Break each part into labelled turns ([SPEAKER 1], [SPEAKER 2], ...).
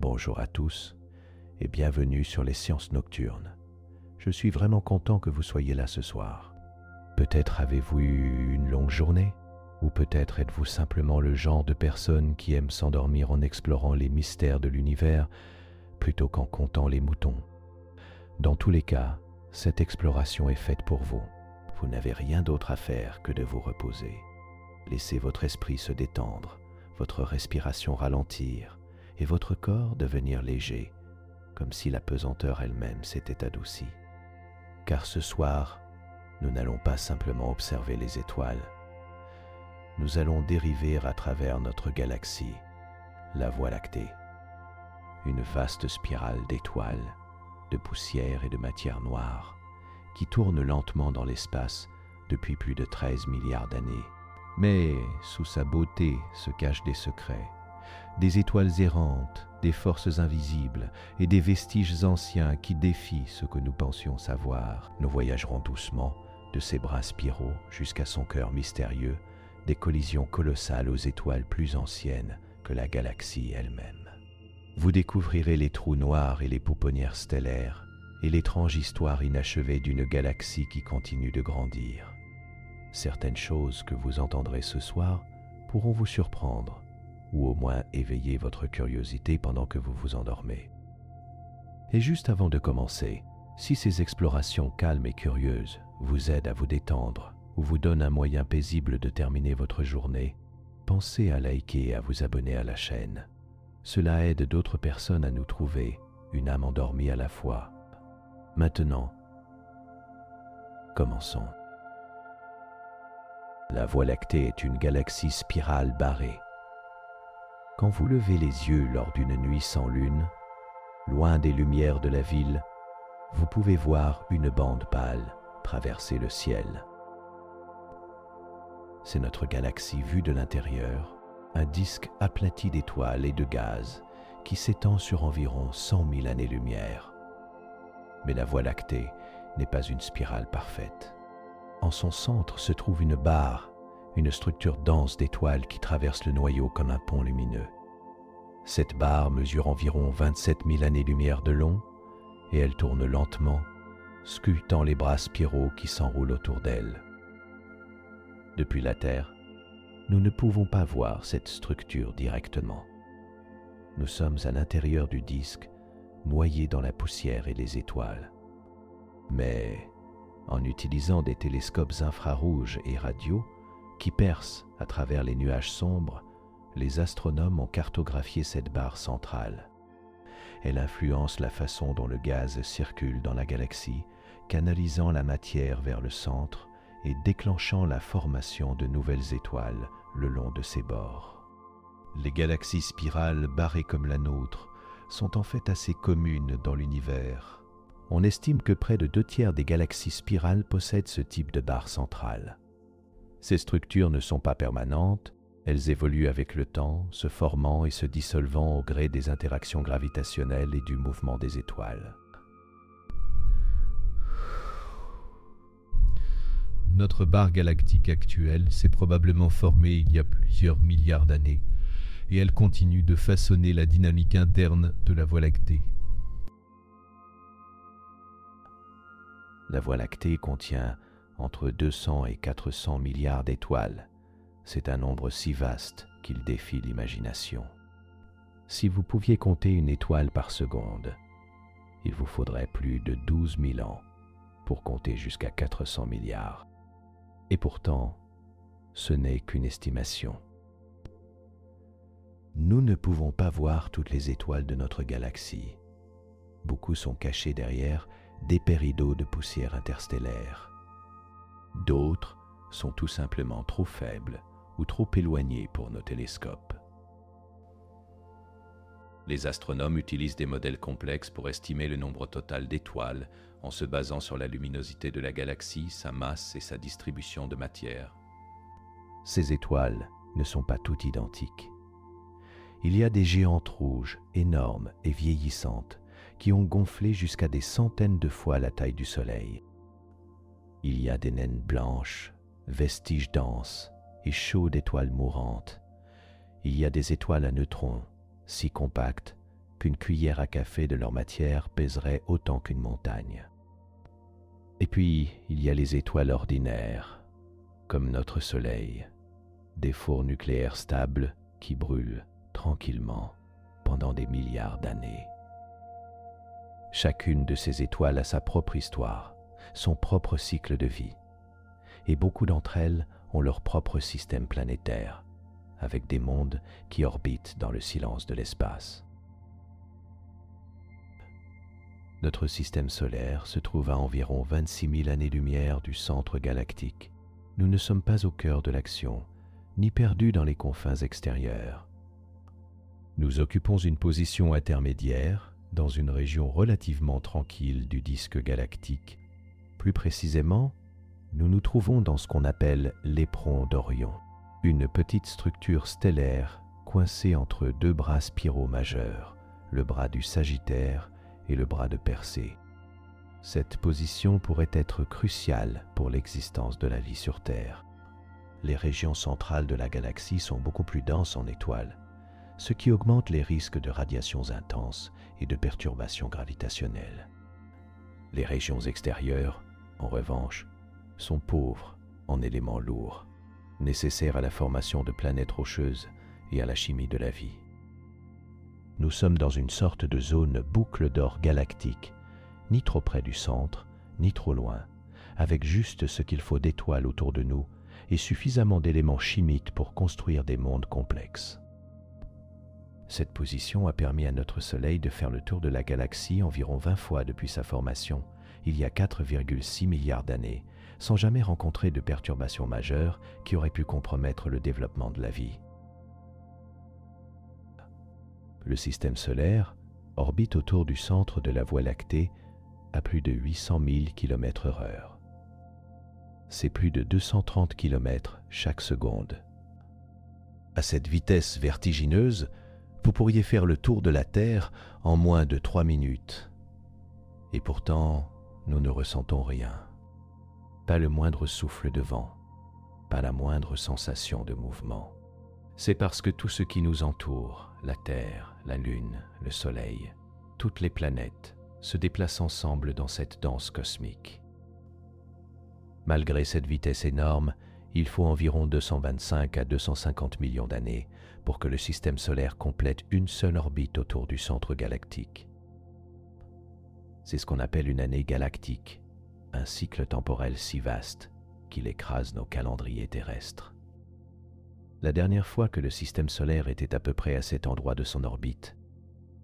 [SPEAKER 1] Bonjour à tous et bienvenue sur les Sciences Nocturnes. Je suis vraiment content que vous soyez là ce soir. Peut-être avez-vous eu une longue journée, ou peut-être êtes-vous simplement le genre de personne qui aime s'endormir en explorant les mystères de l'univers plutôt qu'en comptant les moutons. Dans tous les cas, cette exploration est faite pour vous. Vous n'avez rien d'autre à faire que de vous reposer. Laissez votre esprit se détendre, votre respiration ralentir et votre corps devenir léger, comme si la pesanteur elle-même s'était adoucie. Car ce soir, nous n'allons pas simplement observer les étoiles. Nous allons dériver à travers notre galaxie, la Voie lactée. Une vaste spirale d'étoiles, de poussière et de matière noire qui tourne lentement dans l'espace depuis plus de 13 milliards d'années. Mais sous sa beauté se cachent des secrets, des étoiles errantes, des forces invisibles et des vestiges anciens qui défient ce que nous pensions savoir. Nous voyagerons doucement de ses bras spiraux jusqu'à son cœur mystérieux, des collisions colossales aux étoiles plus anciennes que la galaxie elle-même. Vous découvrirez les trous noirs et les pouponnières stellaires et l'étrange histoire inachevée d'une galaxie qui continue de grandir. Certaines choses que vous entendrez ce soir pourront vous surprendre, ou au moins éveiller votre curiosité pendant que vous vous endormez. Et juste avant de commencer, si ces explorations calmes et curieuses vous aident à vous détendre ou vous donnent un moyen paisible de terminer votre journée, pensez à liker et à vous abonner à la chaîne. Cela aide d'autres personnes à nous trouver, une âme endormie à la fois. Maintenant, commençons. La Voie lactée est une galaxie spirale barrée. Quand vous levez les yeux lors d'une nuit sans lune, loin des lumières de la ville, vous pouvez voir une bande pâle traverser le ciel. C'est notre galaxie vue de l'intérieur, un disque aplati d'étoiles et de gaz qui s'étend sur environ 100 000 années-lumière. Mais la Voie lactée n'est pas une spirale parfaite. En son centre se trouve une barre, une structure dense d'étoiles qui traverse le noyau comme un pont lumineux. Cette barre mesure environ 27 000 années-lumière de long et elle tourne lentement, sculptant les bras spiraux qui s'enroulent autour d'elle. Depuis la Terre, nous ne pouvons pas voir cette structure directement. Nous sommes à l'intérieur du disque, noyés dans la poussière et les étoiles. Mais en utilisant des télescopes infrarouges et radio qui percent à travers les nuages sombres, les astronomes ont cartographié cette barre centrale. Elle influence la façon dont le gaz circule dans la galaxie, canalisant la matière vers le centre et déclenchant la formation de nouvelles étoiles le long de ses bords. Les galaxies spirales barrées comme la nôtre sont en fait assez communes dans l'univers. On estime que près de 2/3 des galaxies spirales possèdent ce type de barre centrale. Ces structures ne sont pas permanentes, elles évoluent avec le temps, se formant et se dissolvant au gré des interactions gravitationnelles et du mouvement des étoiles.
[SPEAKER 2] Notre barre galactique actuelle s'est probablement formée il y a plusieurs milliards d'années, et elle continue de façonner la dynamique interne de la Voie lactée.
[SPEAKER 1] La Voie lactée contient entre 200 et 400 milliards d'étoiles. C'est un nombre si vaste qu'il défie l'imagination. Si vous pouviez compter une étoile par seconde, il vous faudrait plus de 12 000 ans pour compter jusqu'à 400 milliards. Et pourtant, ce n'est qu'une estimation. Nous ne pouvons pas voir toutes les étoiles de notre galaxie. Beaucoup sont cachées derrière d'épais rideaux de poussière interstellaire. D'autres sont tout simplement trop faibles ou trop éloignés pour nos télescopes. Les astronomes utilisent des modèles complexes pour estimer le nombre total d'étoiles en se basant sur la luminosité de la galaxie, sa masse et sa distribution de matière. Ces étoiles ne sont pas toutes identiques. Il y a des géantes rouges, énormes et vieillissantes, qui ont gonflé jusqu'à des centaines de fois la taille du Soleil. Il y a des naines blanches, vestiges denses et chauds d'étoiles mourantes. Il y a des étoiles à neutrons, si compactes qu'une cuillère à café de leur matière pèserait autant qu'une montagne. Et puis, il y a les étoiles ordinaires, comme notre Soleil, des fours nucléaires stables qui brûlent tranquillement pendant des milliards d'années. Chacune de ces étoiles a sa propre histoire, son propre cycle de vie, et beaucoup d'entre elles ont leur propre système planétaire, avec des mondes qui orbitent dans le silence de l'espace. Notre système solaire se trouve à environ 26 000 années-lumière du centre galactique. Nous ne sommes pas au cœur de l'action, ni perdus dans les confins extérieurs. Nous occupons une position intermédiaire dans une région relativement tranquille du disque galactique. Plus précisément, nous nous trouvons dans ce qu'on appelle l'éperon d'Orion, une petite structure stellaire coincée entre deux bras spiraux majeurs, le bras du Sagittaire et le bras de Persée. Cette position pourrait être cruciale pour l'existence de la vie sur Terre. Les régions centrales de la galaxie sont beaucoup plus denses en étoiles, ce qui augmente les risques de radiations intenses et de perturbations gravitationnelles. Les régions extérieures, en revanche, sont pauvres en éléments lourds, nécessaires à la formation de planètes rocheuses et à la chimie de la vie. Nous sommes dans une sorte de zone boucle d'or galactique, ni trop près du centre, ni trop loin, avec juste ce qu'il faut d'étoiles autour de nous et suffisamment d'éléments chimiques pour construire des mondes complexes. Cette position a permis à notre Soleil de faire le tour de la galaxie environ 20 fois depuis sa formation, il y a 4,6 milliards d'années, sans jamais rencontrer de perturbations majeures qui auraient pu compromettre le développement de la vie. Le système solaire orbite autour du centre de la Voie lactée à plus de 800 000 km/h. C'est plus de 230 km chaque seconde. À cette vitesse vertigineuse, vous pourriez faire le tour de la Terre en moins de 3 minutes. Et pourtant, nous ne ressentons rien. Pas le moindre souffle de vent, pas la moindre sensation de mouvement. C'est parce que tout ce qui nous entoure, la Terre, la Lune, le Soleil, toutes les planètes, se déplacent ensemble dans cette danse cosmique. Malgré cette vitesse énorme, il faut environ 225 à 250 millions d'années pour que le système solaire complète une seule orbite autour du centre galactique. C'est ce qu'on appelle une année galactique, un cycle temporel si vaste qu'il écrase nos calendriers terrestres. La dernière fois que le système solaire était à peu près à cet endroit de son orbite,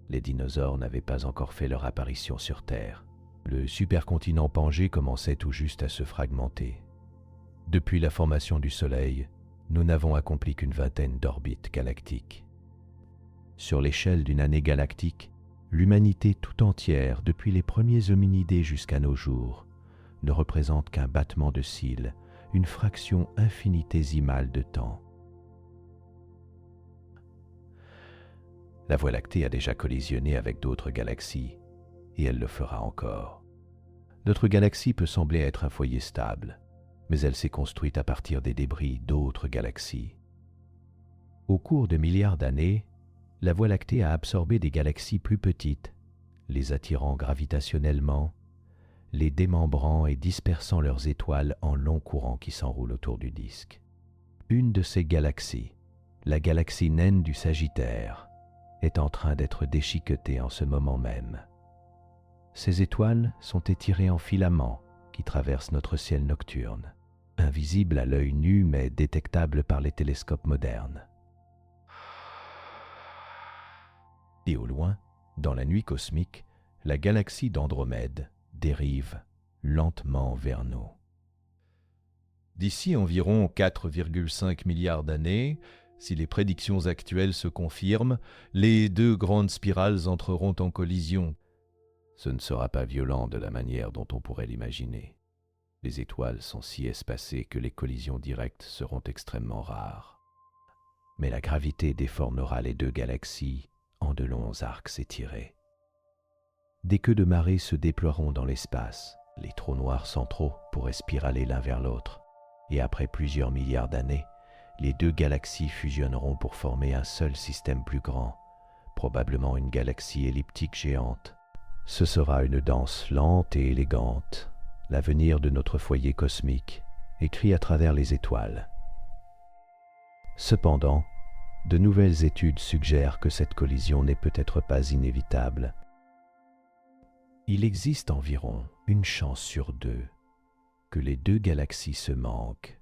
[SPEAKER 1] les dinosaures n'avaient pas encore fait leur apparition sur Terre. Le supercontinent Pangée commençait tout juste à se fragmenter. Depuis la formation du Soleil, nous n'avons accompli qu'une vingtaine d'orbites galactiques. Sur l'échelle d'une année galactique, l'humanité tout entière, depuis les premiers hominidés jusqu'à nos jours, ne représente qu'un battement de cils, une fraction infinitésimale de temps. La Voie lactée a déjà collisionné avec d'autres galaxies, et elle le fera encore. Notre galaxie peut sembler être un foyer stable, mais elle s'est construite à partir des débris d'autres galaxies. Au cours de milliards d'années, la Voie lactée a absorbé des galaxies plus petites, les attirant gravitationnellement, les démembrant et dispersant leurs étoiles en longs courants qui s'enroulent autour du disque. Une de ces galaxies, la galaxie naine du Sagittaire, est en train d'être déchiquetée en ce moment même. Ces étoiles sont étirées en filaments qui traversent notre ciel nocturne, invisibles à l'œil nu mais détectables par les télescopes modernes. Et au loin, dans la nuit cosmique, la galaxie d'Andromède dérive lentement vers nous. D'ici environ 4,5 milliards d'années, si les prédictions actuelles se confirment, les deux grandes spirales entreront en collision. Ce ne sera pas violent de la manière dont on pourrait l'imaginer. Les étoiles sont si espacées que les collisions directes seront extrêmement rares. Mais la gravité déformera les deux galaxies en de longs arcs étirés. Des queues de marée se déploieront dans l'espace, les trous noirs centraux pourraient spiraler l'un vers l'autre, et après plusieurs milliards d'années, les deux galaxies fusionneront pour former un seul système plus grand, probablement une galaxie elliptique géante. Ce sera une danse lente et élégante, l'avenir de notre foyer cosmique, écrit à travers les étoiles. Cependant, de nouvelles études suggèrent que cette collision n'est peut-être pas inévitable. Il existe environ une chance sur deux que les deux galaxies se manquent,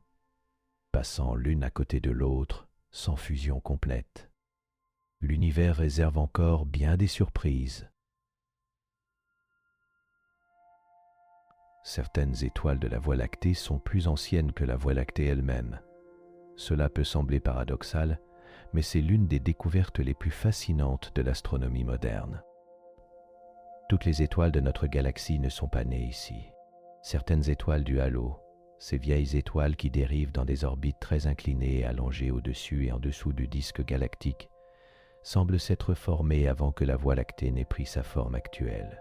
[SPEAKER 1] passant l'une à côté de l'autre sans fusion complète. L'univers réserve encore bien des surprises. Certaines étoiles de la Voie lactée sont plus anciennes que la Voie lactée elle-même. Cela peut sembler paradoxal, mais c'est l'une des découvertes les plus fascinantes de l'astronomie moderne. Toutes les étoiles de notre galaxie ne sont pas nées ici. Certaines étoiles du halo, ces vieilles étoiles qui dérivent dans des orbites très inclinées et allongées au-dessus et en dessous du disque galactique, semblent s'être formées avant que la Voie lactée n'ait pris sa forme actuelle.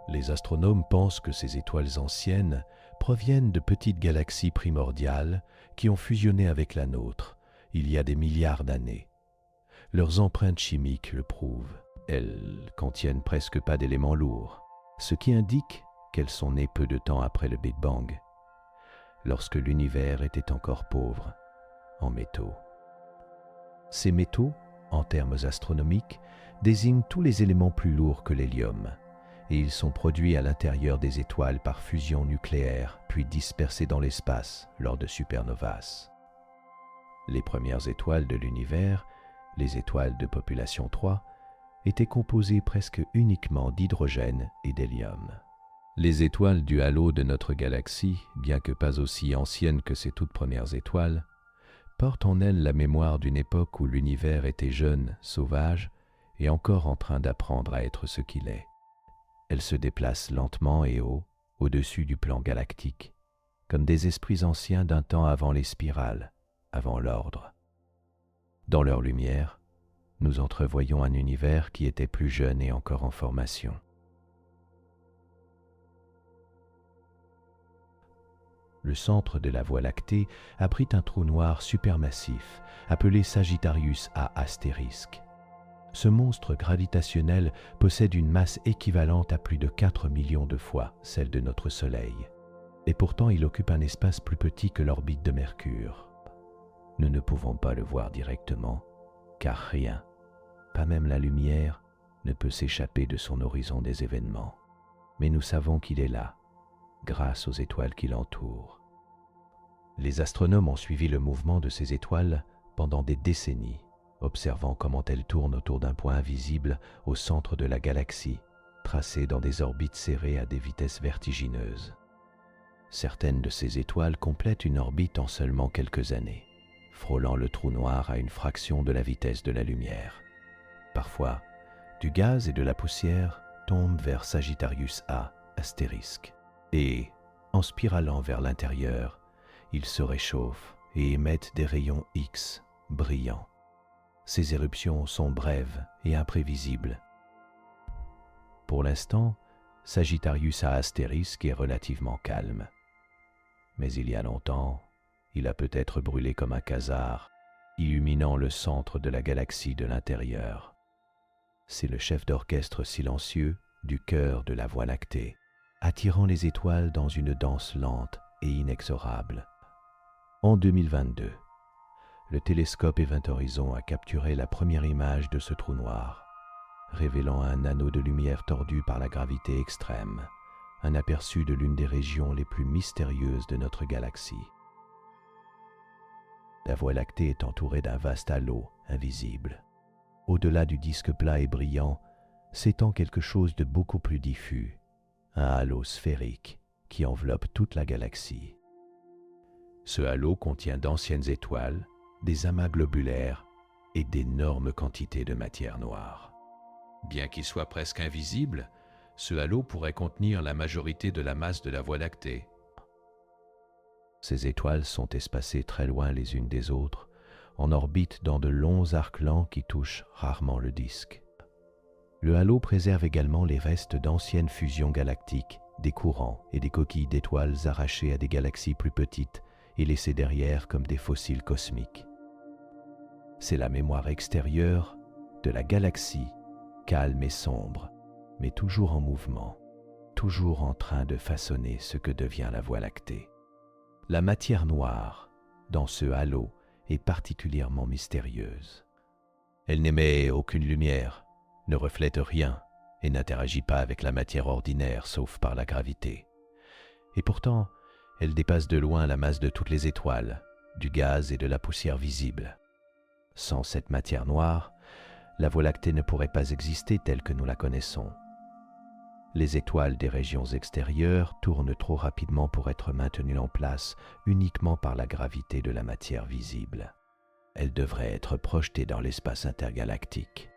[SPEAKER 1] Les astronomes pensent que ces étoiles anciennes proviennent de petites galaxies primordiales qui ont fusionné avec la nôtre il y a des milliards d'années. Leurs empreintes chimiques le prouvent. Elles contiennent presque pas d'éléments lourds, ce qui indique qu'elles sont nées peu de temps après le Big Bang, lorsque l'univers était encore pauvre en métaux. Ces métaux, en termes astronomiques, désignent tous les éléments plus lourds que l'hélium, et ils sont produits à l'intérieur des étoiles par fusion nucléaire, puis dispersés dans l'espace lors de supernovas. Les premières étoiles de l'univers, les étoiles de population 3, étaient composées presque uniquement d'hydrogène et d'hélium. Les étoiles du halo de notre galaxie, bien que pas aussi anciennes que ces toutes premières étoiles, portent en elles la mémoire d'une époque où l'univers était jeune, sauvage, et encore en train d'apprendre à être ce qu'il est. Elles se déplacent lentement et haut, au-dessus du plan galactique, comme des esprits anciens d'un temps avant les spirales, avant l'ordre. Dans leur lumière, nous entrevoyons un univers qui était plus jeune et encore en formation. Le centre de la Voie lactée abrite un trou noir supermassif, appelé Sagittarius A astérisque. Ce monstre gravitationnel possède une masse équivalente à plus de 4 millions de fois celle de notre Soleil. Et pourtant, il occupe un espace plus petit que l'orbite de Mercure. Nous ne pouvons pas le voir directement, car rien, pas même la lumière, ne peut s'échapper de son horizon des événements. Mais nous savons qu'il est là, grâce aux étoiles qui l'entourent. Les astronomes ont suivi le mouvement de ces étoiles pendant des décennies, observant comment elles tournent autour d'un point invisible au centre de la galaxie, tracé dans des orbites serrées à des vitesses vertigineuses. Certaines de ces étoiles complètent une orbite en seulement quelques années, frôlant le trou noir à une fraction de la vitesse de la lumière. Parfois, du gaz et de la poussière tombent vers Sagittarius A astérisque, et, en spiralant vers l'intérieur, ils se réchauffent et émettent des rayons X brillants. Ces éruptions sont brèves et imprévisibles. Pour l'instant, Sagittarius A astérisque est relativement calme. Mais il y a longtemps, il a peut-être brûlé comme un quasar, illuminant le centre de la galaxie de l'intérieur. C'est le chef d'orchestre silencieux du cœur de la Voie lactée, attirant les étoiles dans une danse lente et inexorable. En 2022, le télescope Event Horizon a capturé la première image de ce trou noir, révélant un anneau de lumière tordu par la gravité extrême, un aperçu de l'une des régions les plus mystérieuses de notre galaxie. La Voie lactée est entourée d'un vaste halo invisible. Au-delà du disque plat et brillant, s'étend quelque chose de beaucoup plus diffus, un halo sphérique qui enveloppe toute la galaxie. Ce halo contient d'anciennes étoiles, des amas globulaires et d'énormes quantités de matière noire. Bien qu'il soit presque invisible, ce halo pourrait contenir la majorité de la masse de la Voie lactée. Ces étoiles sont espacées très loin les unes des autres, en orbite dans de longs arcs lents qui touchent rarement le disque. Le halo préserve également les restes d'anciennes fusions galactiques, des courants et des coquilles d'étoiles arrachées à des galaxies plus petites et laissées derrière comme des fossiles cosmiques. C'est la mémoire extérieure de la galaxie, calme et sombre, mais toujours en mouvement, toujours en train de façonner ce que devient la Voie lactée. La matière noire, dans ce halo, est particulièrement mystérieuse. Elle n'émet aucune lumière, ne reflète rien et n'interagit pas avec la matière ordinaire sauf par la gravité. Et pourtant, elle dépasse de loin la masse de toutes les étoiles, du gaz et de la poussière visibles. Sans cette matière noire, la Voie lactée ne pourrait pas exister telle que nous la connaissons. Les étoiles des régions extérieures tournent trop rapidement pour être maintenues en place uniquement par la gravité de la matière visible. Elles devraient être projetées dans l'espace intergalactique,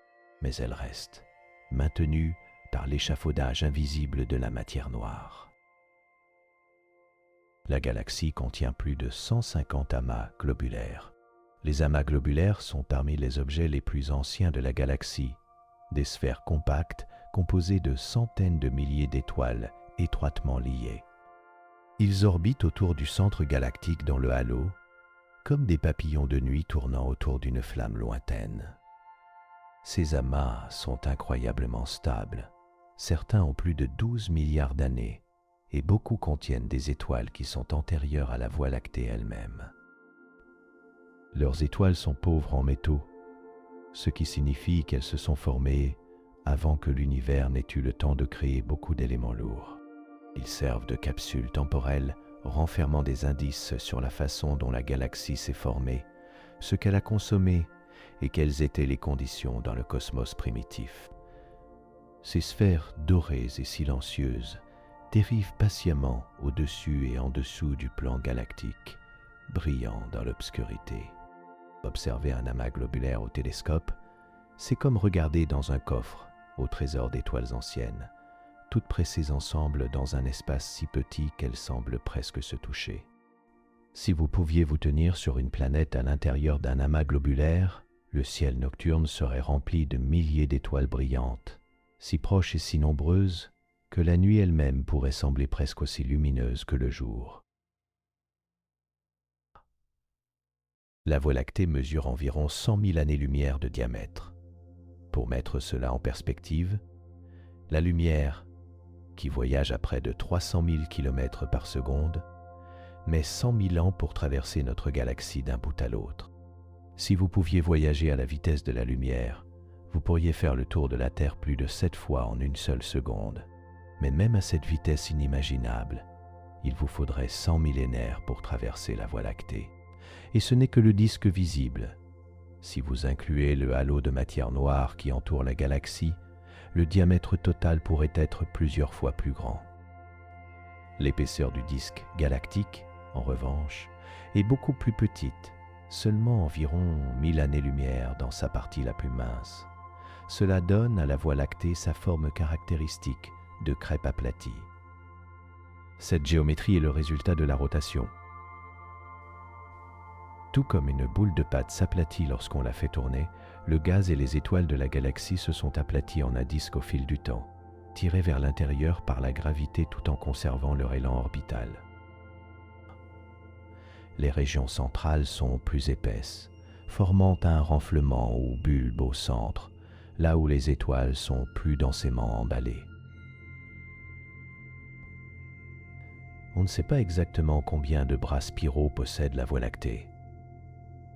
[SPEAKER 1] mais elles restent maintenues par l'échafaudage invisible de la matière noire. La galaxie contient plus de 150 amas globulaires. Les amas globulaires sont parmi les objets les plus anciens de la galaxie, des sphères compactes composées de centaines de milliers d'étoiles étroitement liées. Ils orbitent autour du centre galactique dans le halo, comme des papillons de nuit tournant autour d'une flamme lointaine. Ces amas sont incroyablement stables. Certains ont plus de 12 milliards d'années et beaucoup contiennent des étoiles qui sont antérieures à la Voie lactée elle-même. Leurs étoiles sont pauvres en métaux, ce qui signifie qu'elles se sont formées avant que l'univers n'ait eu le temps de créer beaucoup d'éléments lourds. Ils servent de capsules temporelles renfermant des indices sur la façon dont la galaxie s'est formée, ce qu'elle a consommé et quelles étaient les conditions dans le cosmos primitif. Ces sphères dorées et silencieuses dérivent patiemment au-dessus et en dessous du plan galactique, brillant dans l'obscurité. Observer un amas globulaire au télescope, c'est comme regarder dans un coffre au trésor d'étoiles anciennes, toutes pressées ensemble dans un espace si petit qu'elles semblent presque se toucher. Si vous pouviez vous tenir sur une planète à l'intérieur d'un amas globulaire, le ciel nocturne serait rempli de milliers d'étoiles brillantes, si proches et si nombreuses que la nuit elle-même pourrait sembler presque aussi lumineuse que le jour. La Voie lactée mesure environ 100 000 années-lumière de diamètre. Pour mettre cela en perspective, la lumière, qui voyage à près de 300 000 km par seconde, met 100 000 ans pour traverser notre galaxie d'un bout à l'autre. Si vous pouviez voyager à la vitesse de la lumière, vous pourriez faire le tour de la Terre plus de 7 fois en une seule seconde. Mais même à cette vitesse inimaginable, il vous faudrait 100 millénaires pour traverser la Voie lactée. Et ce n'est que le disque visible. Si vous incluez le halo de matière noire qui entoure la galaxie, le diamètre total pourrait être plusieurs fois plus grand. L'épaisseur du disque galactique, en revanche, est beaucoup plus petite, seulement environ 1000 années-lumière dans sa partie la plus mince. Cela donne à la Voie lactée sa forme caractéristique de crêpe aplatie. Cette géométrie est le résultat de la rotation. Tout comme une boule de pâte s'aplatit lorsqu'on la fait tourner, le gaz et les étoiles de la galaxie se sont aplatis en un disque au fil du temps, tirés vers l'intérieur par la gravité tout en conservant leur élan orbital. Les régions centrales sont plus épaisses, formant un renflement ou bulbe au centre, là où les étoiles sont plus densément emballées. On ne sait pas exactement combien de bras spiraux possède la Voie lactée.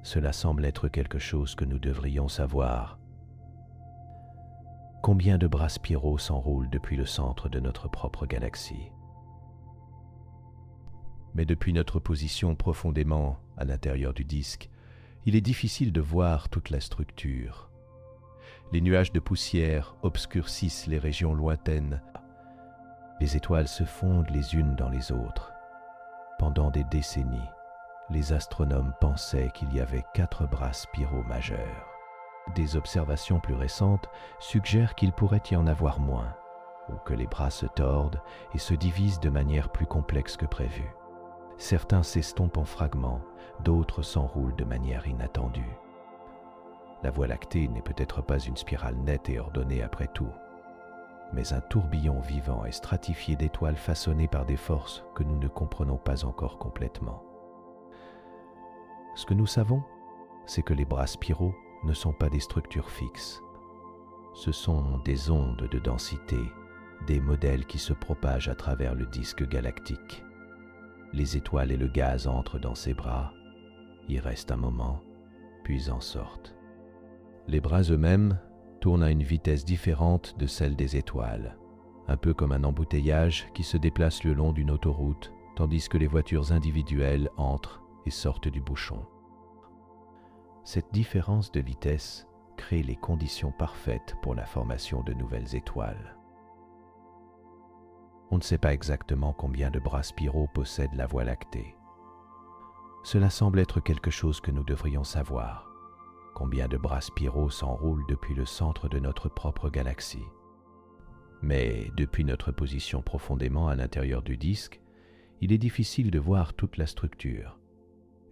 [SPEAKER 1] Cela semble être quelque chose que nous devrions savoir. Combien de bras spiraux s'enroulent depuis le centre de notre propre galaxie? Mais depuis notre position profondément à l'intérieur du disque, il est difficile de voir toute la structure. Les nuages de poussière obscurcissent les régions lointaines. Les étoiles se fondent les unes dans les autres. Pendant des décennies, les astronomes pensaient qu'il y avait 4 bras spiraux majeurs. Des observations plus récentes suggèrent qu'il pourrait y en avoir moins, ou que les bras se tordent et se divisent de manière plus complexe que prévu. Certains s'estompent en fragments, d'autres s'enroulent de manière inattendue. La Voie lactée n'est peut-être pas une spirale nette et ordonnée après tout, mais un tourbillon vivant et stratifié d'étoiles façonnées par des forces que nous ne comprenons pas encore complètement. Ce que nous savons, c'est que les bras spiraux ne sont pas des structures fixes. Ce sont des ondes de densité, des modèles qui se propagent à travers le disque galactique. Les étoiles et le gaz entrent dans ses bras, y restent un moment, puis en sortent. Les bras eux-mêmes tournent à une vitesse différente de celle des étoiles, un peu comme un embouteillage qui se déplace le long d'une autoroute, tandis que les voitures individuelles entrent et sortent du bouchon. Cette différence de vitesse crée les conditions parfaites pour la formation de nouvelles étoiles. On ne sait pas exactement combien de bras spiraux possède la Voie lactée. Cela semble être quelque chose que nous devrions savoir. Combien de bras spiraux s'enroulent depuis le centre de notre propre galaxie? Mais depuis notre position profondément à l'intérieur du disque, il est difficile de voir toute la structure.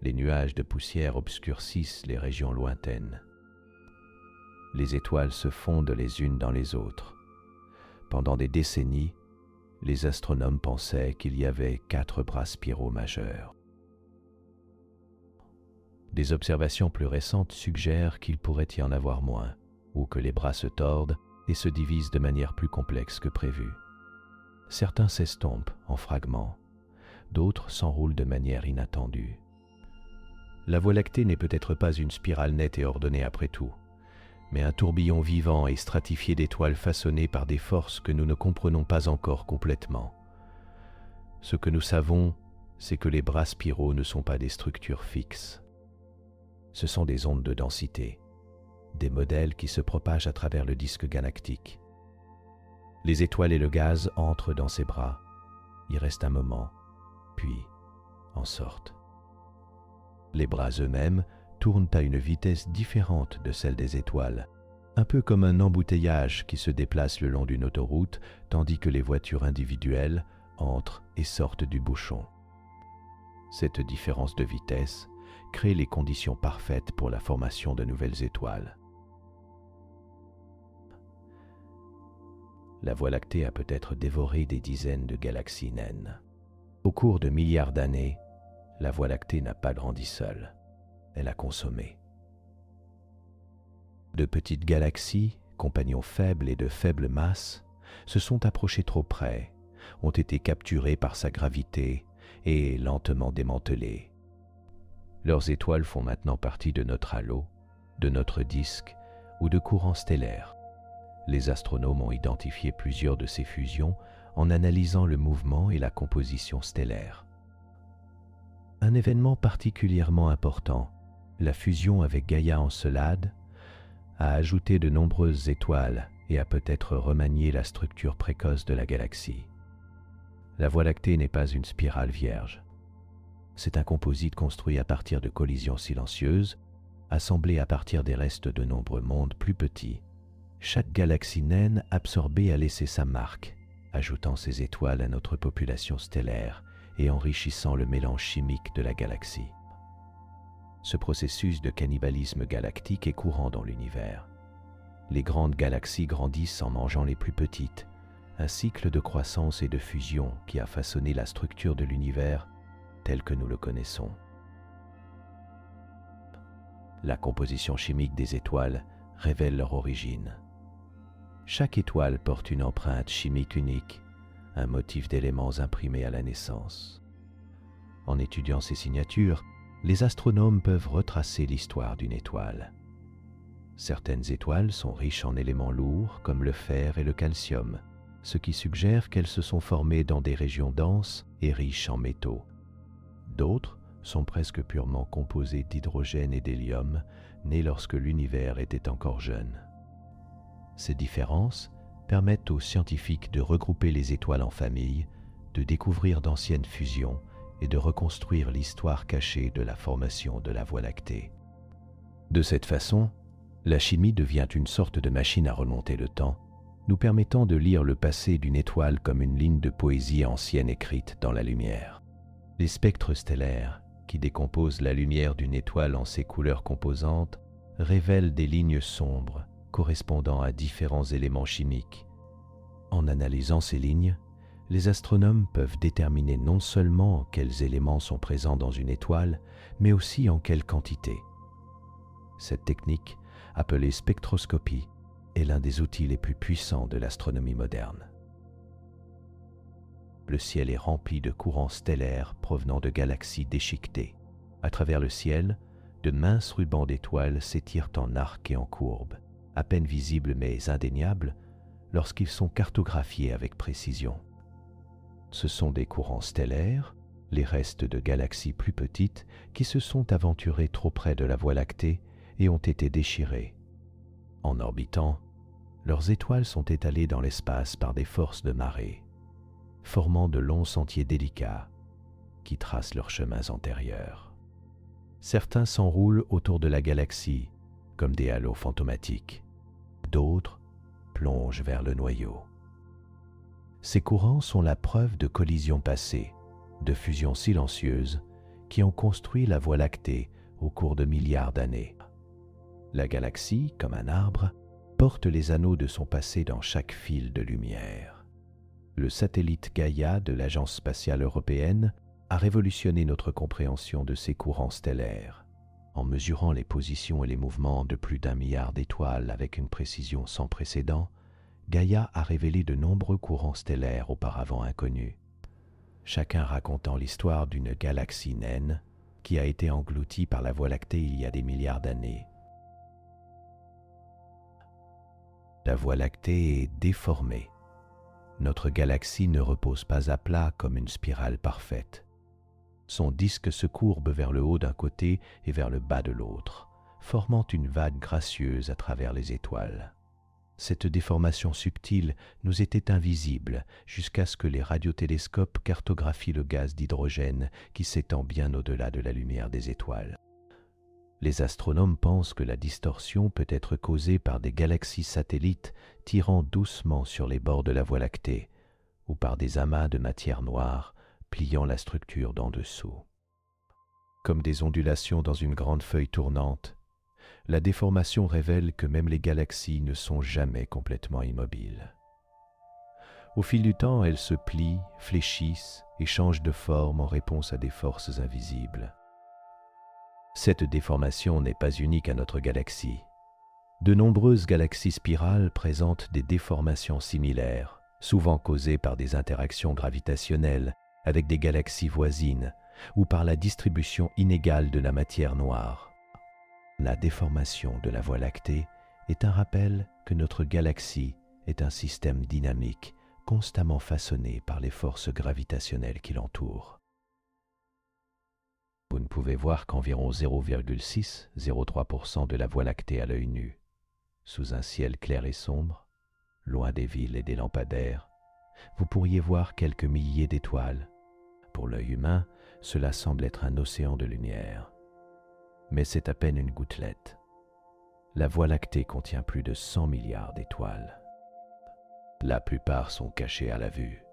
[SPEAKER 1] Les nuages de poussière obscurcissent les régions lointaines. Les étoiles se fondent les unes dans les autres. Pendant des décennies, les astronomes pensaient qu'il y avait 4 bras spiraux majeurs. Des observations plus récentes suggèrent qu'il pourrait y en avoir moins, ou que les bras se tordent et se divisent de manière plus complexe que prévu. Certains s'estompent en fragments, d'autres s'enroulent de manière inattendue. La Voie lactée n'est peut-être pas une spirale nette et ordonnée après tout, mais un tourbillon vivant et stratifié d'étoiles façonnées par des forces que nous ne comprenons pas encore complètement. Ce que nous savons, c'est que les bras spiraux ne sont pas des structures fixes. Ce sont des ondes de densité, des modèles qui se propagent à travers le disque galactique. Les étoiles et le gaz entrent dans ces bras, y restent un moment, puis en sortent. Les bras eux-mêmes tournent à une vitesse différente de celle des étoiles, un peu comme un embouteillage qui se déplace le long d'une autoroute, tandis que les voitures individuelles entrent et sortent du bouchon. Cette différence de vitesse crée les conditions parfaites pour la formation de nouvelles étoiles. La Voie lactée a peut-être dévoré des dizaines de galaxies naines. Au cours de milliards d'années, la Voie lactée n'a pas grandi seule. Elle a consommé. De petites galaxies, compagnons faibles et de faible masse, se sont approchées trop près, ont été capturées par sa gravité et lentement démantelées. Leurs étoiles font maintenant partie de notre halo, de notre disque ou de courants stellaires. Les astronomes ont identifié plusieurs de ces fusions en analysant le mouvement et la composition stellaire. Un événement particulièrement important, la fusion avec Gaïa Encelade, a ajouté de nombreuses étoiles et a peut-être remanié la structure précoce de la galaxie. La Voie lactée n'est pas une spirale vierge. C'est un composite construit à partir de collisions silencieuses, assemblé à partir des restes de nombreux mondes plus petits. Chaque galaxie naine absorbée a laissé sa marque, ajoutant ses étoiles à notre population stellaire et enrichissant le mélange chimique de la galaxie. Ce processus de cannibalisme galactique est courant dans l'univers. Les grandes galaxies grandissent en mangeant les plus petites, un cycle de croissance et de fusion qui a façonné la structure de l'univers tel que nous le connaissons. La composition chimique des étoiles révèle leur origine. Chaque étoile porte une empreinte chimique unique, un motif d'éléments imprimés à la naissance. En étudiant ces signatures, les astronomes peuvent retracer l'histoire d'une étoile. Certaines étoiles sont riches en éléments lourds comme le fer et le calcium, ce qui suggère qu'elles se sont formées dans des régions denses et riches en métaux. D'autres sont presque purement composées d'hydrogène et d'hélium, nées lorsque l'univers était encore jeune. Ces différences permettent aux scientifiques de regrouper les étoiles en familles, de découvrir d'anciennes fusions et de reconstruire l'histoire cachée de la formation de la Voie lactée. De cette façon, la chimie devient une sorte de machine à remonter le temps, nous permettant de lire le passé d'une étoile comme une ligne de poésie ancienne écrite dans la lumière. Les spectres stellaires, qui décomposent la lumière d'une étoile en ses couleurs composantes, révèlent des lignes sombres correspondant à différents éléments chimiques. En analysant ces lignes, les astronomes peuvent déterminer non seulement quels éléments sont présents dans une étoile, mais aussi en quelle quantité. Cette technique, appelée spectroscopie, est l'un des outils les plus puissants de l'astronomie moderne. Le ciel est rempli de courants stellaires provenant de galaxies déchiquetées. À travers le ciel, de minces rubans d'étoiles s'étirent en arcs et en courbes, à peine visibles mais indéniables lorsqu'ils sont cartographiés avec précision. Ce sont des courants stellaires, les restes de galaxies plus petites qui se sont aventurés trop près de la Voie lactée et ont été déchirés. En orbitant, leurs étoiles sont étalées dans l'espace par des forces de marée, formant de longs sentiers délicats qui tracent leurs chemins antérieurs. Certains s'enroulent autour de la galaxie comme des halos fantomatiques. D'autres plongent vers le noyau. Ces courants sont la preuve de collisions passées, de fusions silencieuses qui ont construit la Voie lactée au cours de milliards d'années. La galaxie, comme un arbre, porte les anneaux de son passé dans chaque fil de lumière. Le satellite Gaïa de l'Agence spatiale européenne a révolutionné notre compréhension de ces courants stellaires. En mesurant les positions et les mouvements de plus d'1 milliard d'étoiles avec une précision sans précédent, Gaïa a révélé de nombreux courants stellaires auparavant inconnus, chacun racontant l'histoire d'une galaxie naine qui a été engloutie par la Voie lactée il y a des milliards d'années. La Voie lactée est déformée. Notre galaxie ne repose pas à plat comme une spirale parfaite. Son disque se courbe vers le haut d'un côté et vers le bas de l'autre, formant une vague gracieuse à travers les étoiles. Cette déformation subtile nous était invisible jusqu'à ce que les radiotélescopes cartographient le gaz d'hydrogène qui s'étend bien au-delà de la lumière des étoiles. Les astronomes pensent que la distorsion peut être causée par des galaxies satellites tirant doucement sur les bords de la Voie lactée ou par des amas de matière noire pliant la structure d'en dessous. Comme des ondulations dans une grande feuille tournante, la déformation révèle que même les galaxies ne sont jamais complètement immobiles. Au fil du temps, elles se plient, fléchissent et changent de forme en réponse à des forces invisibles. Cette déformation n'est pas unique à notre galaxie. De nombreuses galaxies spirales présentent des déformations similaires, souvent causées par des interactions gravitationnelles avec des galaxies voisines ou par la distribution inégale de la matière noire. La déformation de la Voie lactée est un rappel que notre galaxie est un système dynamique constamment façonné par les forces gravitationnelles qui l'entourent. Vous ne pouvez voir qu'environ 0,6-0,3% de la Voie lactée à l'œil nu. Sous un ciel clair et sombre, loin des villes et des lampadaires, vous pourriez voir quelques milliers d'étoiles. Pour l'œil humain, cela semble être un océan de lumière. Mais c'est à peine une gouttelette. La Voie lactée contient plus de 100 milliards d'étoiles. La plupart sont cachées à la vue.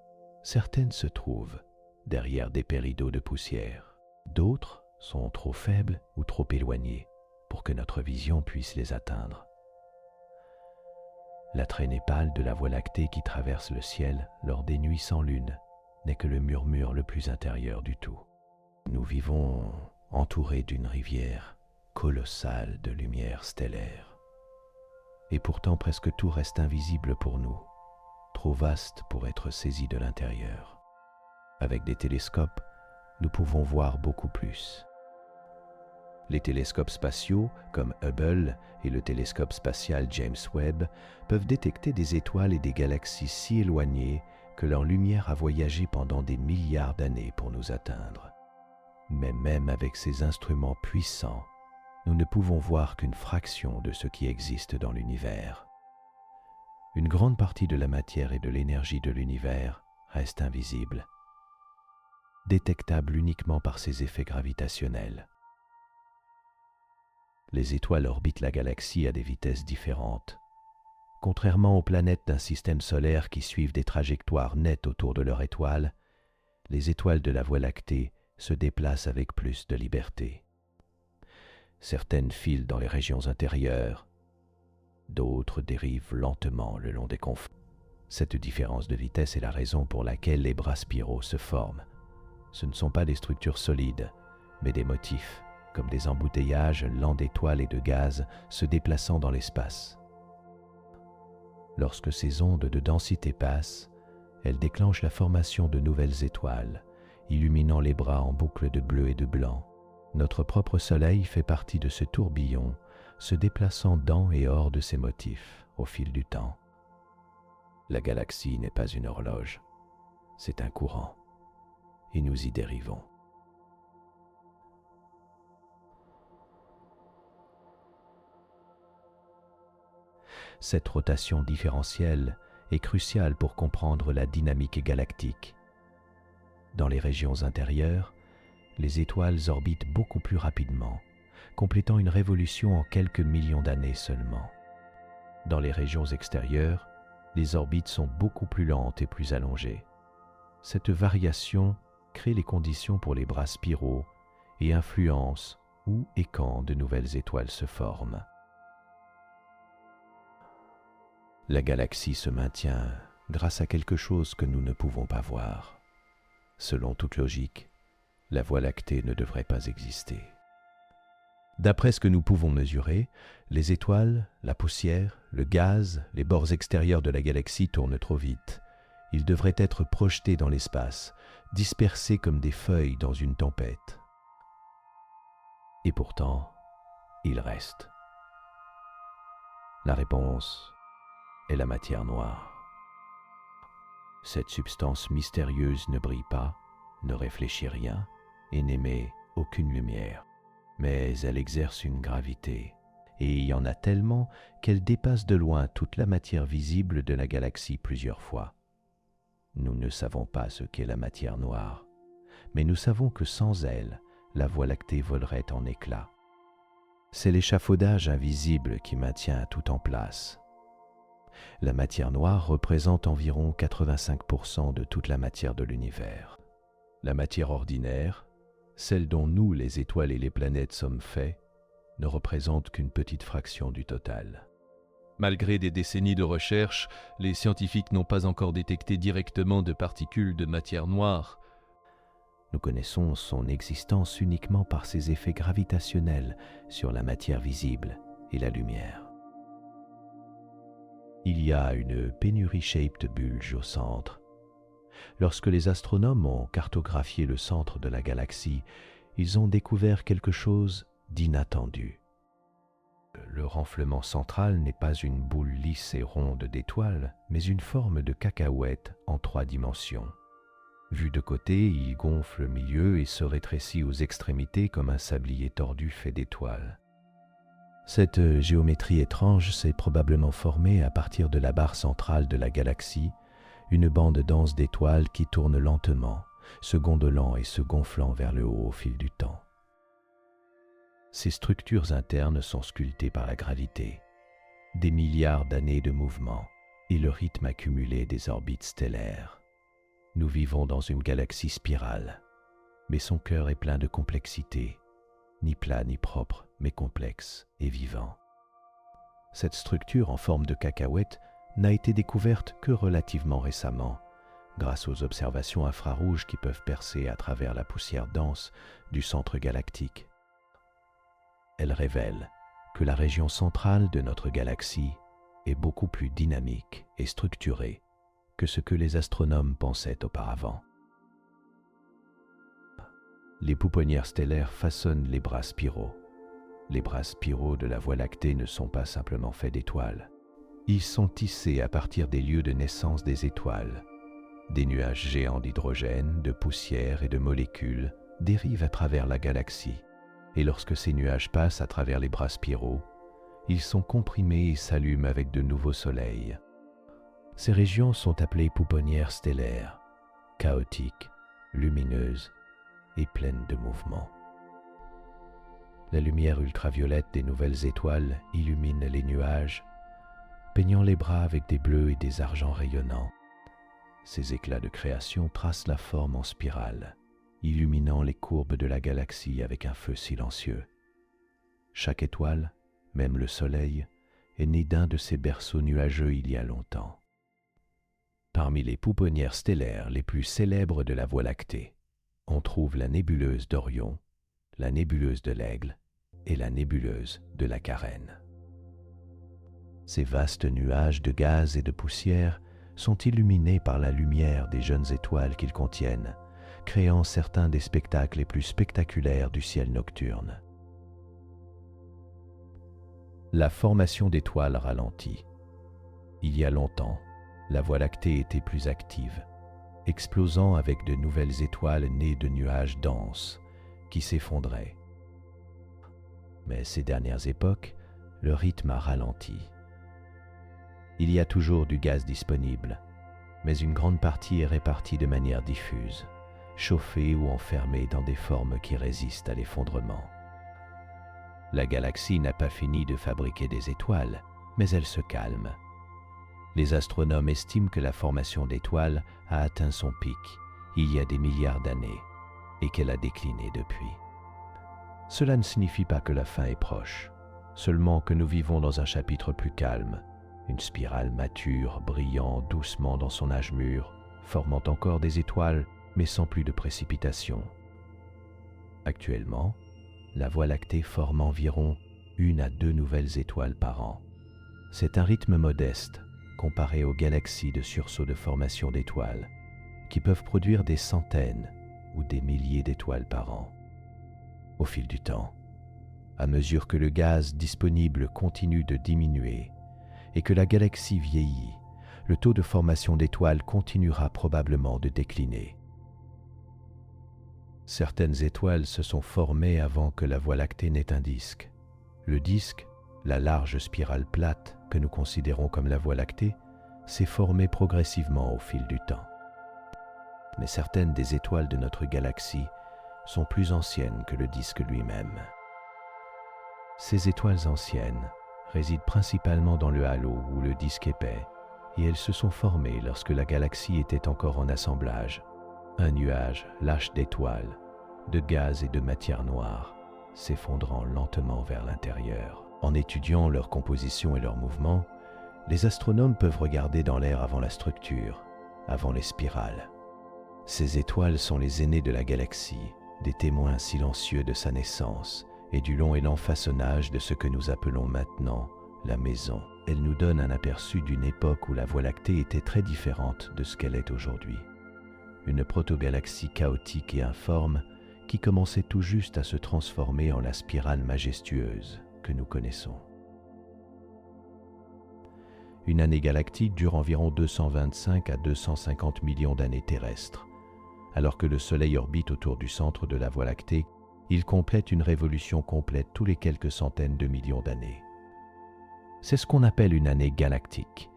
[SPEAKER 1] Certaines se trouvent derrière d'épais rideaux de poussière. D'autres sont trop faibles ou trop éloignées pour que notre vision puisse les atteindre. La traînée pâle de la Voie lactée qui traverse le ciel lors des nuits sans lune n'est que le murmure le plus intérieur du tout. Nous vivons entourés d'une rivière colossale de lumière stellaire. Et pourtant presque tout reste invisible pour nous, trop vaste pour être saisi de l'intérieur. Avec des télescopes, nous pouvons voir beaucoup plus. Les télescopes spatiaux, comme Hubble et le télescope spatial James Webb, peuvent détecter des étoiles et des galaxies si éloignées que leur lumière a voyagé pendant des milliards d'années pour nous atteindre. Mais même avec ces instruments puissants, nous ne pouvons voir qu'une fraction de ce qui existe dans l'univers. Une grande partie de la matière et de l'énergie de l'univers reste invisible, détectable uniquement par ses effets gravitationnels. Les étoiles orbitent la galaxie à des vitesses différentes. Contrairement aux planètes d'un système solaire qui suivent des trajectoires nettes autour de leur étoile, les étoiles de la Voie lactée se déplacent avec plus de liberté. Certaines filent dans les régions intérieures, d'autres dérivent lentement le long des confins. Cette différence de vitesse est la raison pour laquelle les bras spiraux se forment. Ce ne sont pas des structures solides, mais des motifs, comme des embouteillages lents d'étoiles et de gaz se déplaçant dans l'espace. Lorsque ces ondes de densité passent, elles déclenchent la formation de nouvelles étoiles, illuminant les bras en boucles de bleu et de blanc. Notre propre Soleil fait partie de ce tourbillon, se déplaçant dans et hors de ses motifs au fil du temps. La galaxie n'est pas une horloge, c'est un courant, et nous y dérivons. Cette rotation différentielle est cruciale pour comprendre la dynamique galactique. Dans les régions intérieures, les étoiles orbitent beaucoup plus rapidement, complétant une révolution en quelques millions d'années seulement. Dans les régions extérieures, les orbites sont beaucoup plus lentes et plus allongées. Cette variation crée les conditions pour les bras spiraux et influence où et quand de nouvelles étoiles se forment. La galaxie se maintient grâce à quelque chose que nous ne pouvons pas voir. Selon toute logique, la Voie lactée ne devrait pas exister. D'après ce que nous pouvons mesurer, les étoiles, la poussière, le gaz, les bords extérieurs de la galaxie tournent trop vite. Ils devraient être projetés dans l'espace, dispersés comme des feuilles dans une tempête. Et pourtant, ils restent. La réponse est la matière noire. Cette substance mystérieuse ne brille pas, ne réfléchit rien et n'émet aucune lumière. Mais elle exerce une gravité, et il y en a tellement qu'elle dépasse de loin toute la matière visible de la galaxie plusieurs fois. Nous ne savons pas ce qu'est la matière noire, mais nous savons que sans elle, la Voie lactée volerait en éclats. C'est l'échafaudage invisible qui maintient tout en place. La matière noire représente environ 85% de toute la matière de l'univers. La matière ordinaire, celle dont nous, les étoiles et les planètes, sommes faits, ne représente qu'une petite fraction du total. Malgré des décennies de recherche, les scientifiques n'ont pas encore détecté directement de particules de matière noire. Nous connaissons son existence uniquement par ses effets gravitationnels sur la matière visible et la lumière. Il y a une pénurie-shaped bulge au centre. Lorsque les astronomes ont cartographié le centre de la galaxie, ils ont découvert quelque chose d'inattendu. Le renflement central n'est pas une boule lisse et ronde d'étoiles, mais une forme de cacahuète en 3 dimensions. Vu de côté, il gonfle le milieu et se rétrécit aux extrémités comme un sablier tordu fait d'étoiles. Cette géométrie étrange s'est probablement formée à partir de la barre centrale de la galaxie, une bande dense d'étoiles qui tourne lentement, se gondolant et se gonflant vers le haut au fil du temps. Ces structures internes sont sculptées par la gravité, des milliards d'années de mouvement et le rythme accumulé des orbites stellaires. Nous vivons dans une galaxie spirale, mais son cœur est plein de complexité, ni plat ni propre, mais complexe et vivant. Cette structure en forme de cacahuète n'a été découverte que relativement récemment, grâce aux observations infrarouges qui peuvent percer à travers la poussière dense du centre galactique. Elle révèle que la région centrale de notre galaxie est beaucoup plus dynamique et structurée que ce que les astronomes pensaient auparavant. Les pouponnières stellaires façonnent les bras spiraux. Les bras spiraux de la Voie lactée ne sont pas simplement faits d'étoiles. Ils sont tissés à partir des lieux de naissance des étoiles. Des nuages géants d'hydrogène, de poussière et de molécules dérivent à travers la galaxie. Et lorsque ces nuages passent à travers les bras spiraux, ils sont comprimés et s'allument avec de nouveaux soleils. Ces régions sont appelées pouponnières stellaires, chaotiques, lumineuses et pleines de mouvement. La lumière ultraviolette des nouvelles étoiles illumine les nuages, peignant les bras avec des bleus et des argents rayonnants. Ces éclats de création tracent la forme en spirale, illuminant les courbes de la galaxie avec un feu silencieux. Chaque étoile, même le Soleil, est né d'un de ces berceaux nuageux il y a longtemps. Parmi les pouponnières stellaires les plus célèbres de la Voie lactée, on trouve la nébuleuse d'Orion, la nébuleuse de l'Aigle et la nébuleuse de la Carène. Ces vastes nuages de gaz et de poussière sont illuminés par la lumière des jeunes étoiles qu'ils contiennent, créant certains des spectacles les plus spectaculaires du ciel nocturne. La formation d'étoiles ralentit. Il y a longtemps, la Voie lactée était plus active, explosant avec de nouvelles étoiles nées de nuages denses qui s'effondraient. Mais ces dernières époques, le rythme a ralenti. Il y a toujours du gaz disponible, mais une grande partie est répartie de manière diffuse, chauffée ou enfermée dans des formes qui résistent à l'effondrement. La galaxie n'a pas fini de fabriquer des étoiles, mais elle se calme. Les astronomes estiment que la formation d'étoiles a atteint son pic il y a des milliards d'années et qu'elle a décliné depuis. Cela ne signifie pas que la fin est proche, seulement que nous vivons dans un chapitre plus calme, une spirale mature brillant doucement dans son âge mûr, formant encore des étoiles mais sans plus de précipitation. Actuellement, la Voie lactée forme environ 1 à 2 nouvelles étoiles par an. C'est un rythme modeste comparé aux galaxies de sursauts de formation d'étoiles, qui peuvent produire des centaines ou des milliers d'étoiles par an. Au fil du temps, à mesure que le gaz disponible continue de diminuer et que la galaxie vieillit, le taux de formation d'étoiles continuera probablement de décliner. Certaines étoiles se sont formées avant que la Voie lactée n'ait un disque. Le disque, la large spirale plate que nous considérons comme la Voie lactée, s'est formé progressivement au fil du temps. Mais certaines des étoiles de notre galaxie sont plus anciennes que le disque lui-même. Ces étoiles anciennes résident principalement dans le halo ou le disque épais, et elles se sont formées lorsque la galaxie était encore en assemblage, un nuage lâche d'étoiles, de gaz et de matière noire, s'effondrant lentement vers l'intérieur. En étudiant leur composition et leur mouvement, les astronomes peuvent regarder dans l'air avant la structure, avant les spirales. Ces étoiles sont les aînées de la galaxie, des témoins silencieux de sa naissance et du long et lent façonnage de ce que nous appelons maintenant la maison. Elles nous donnent un aperçu d'une époque où la Voie lactée était très différente de ce qu'elle est aujourd'hui. Une protogalaxie chaotique et informe qui commençait tout juste à se transformer en la spirale majestueuse que nous connaissons. Une année galactique dure environ 225 à 250 millions d'années terrestres. Alors que le Soleil orbite autour du centre de la Voie lactée, il complète une révolution complète tous les quelques centaines de millions d'années. C'est ce qu'on appelle une année galactique,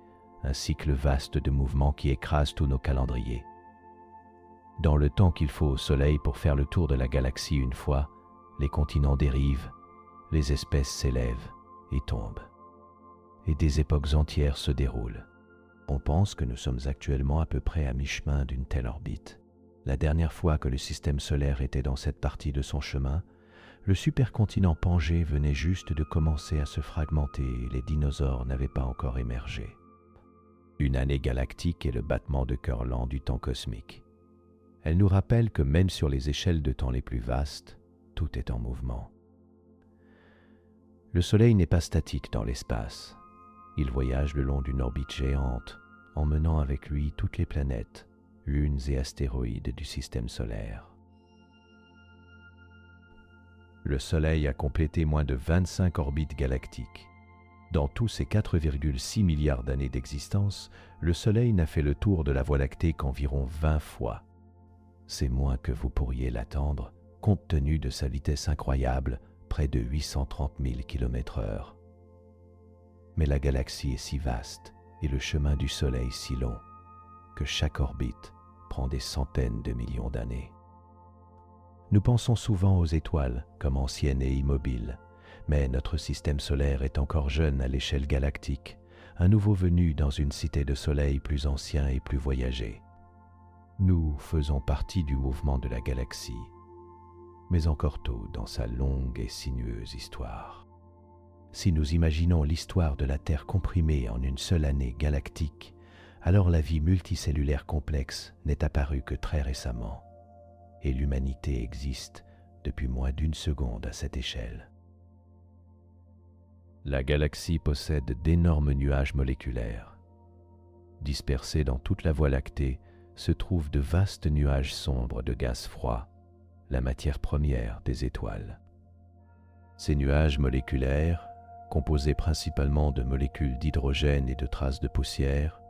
[SPEAKER 1] un cycle vaste de mouvements qui écrase tous nos calendriers. Dans le temps qu'il faut au Soleil pour faire le tour de la galaxie une fois, les continents dérivent, les espèces s'élèvent et tombent, et des époques entières se déroulent. On pense que nous sommes actuellement à peu près à mi-chemin d'une telle orbite. La dernière fois que le système solaire était dans cette partie de son chemin, le supercontinent Pangée venait juste de commencer à se fragmenter et les dinosaures n'avaient pas encore émergé. Une année galactique est le battement de cœur lent du temps cosmique. Elle nous rappelle que même sur les échelles de temps les plus vastes, tout est en mouvement. Le Soleil n'est pas statique dans l'espace. Il voyage le long d'une orbite géante, emmenant avec lui toutes les planètes, lunes et astéroïdes du système solaire. Le Soleil a complété moins de 25 orbites galactiques. Dans tous ces 4,6 milliards d'années d'existence, le Soleil n'a fait le tour de la Voie lactée qu'environ 20 fois. C'est moins que vous pourriez l'attendre, compte tenu de sa vitesse incroyable, près de 830 000 km/h. Mais la galaxie est si vaste et le chemin du Soleil si long que chaque orbite prend des centaines de millions d'années. Nous pensons souvent aux étoiles comme anciennes et immobiles, mais notre système solaire est encore jeune à l'échelle galactique, un nouveau venu dans une cité de soleil plus ancien et plus voyagé. Nous faisons partie du mouvement de la galaxie, mais encore tôt dans sa longue et sinueuse histoire. Si nous imaginons l'histoire de la Terre comprimée en une seule année galactique, alors la vie multicellulaire complexe n'est apparue que très récemment, et l'humanité existe depuis moins d'une seconde à cette échelle. La galaxie possède d'énormes nuages moléculaires. Dispersés dans toute la Voie lactée se trouvent de vastes nuages sombres de gaz froid, la matière première des étoiles. Ces nuages moléculaires, composés principalement de molécules d'hydrogène et de traces de poussière,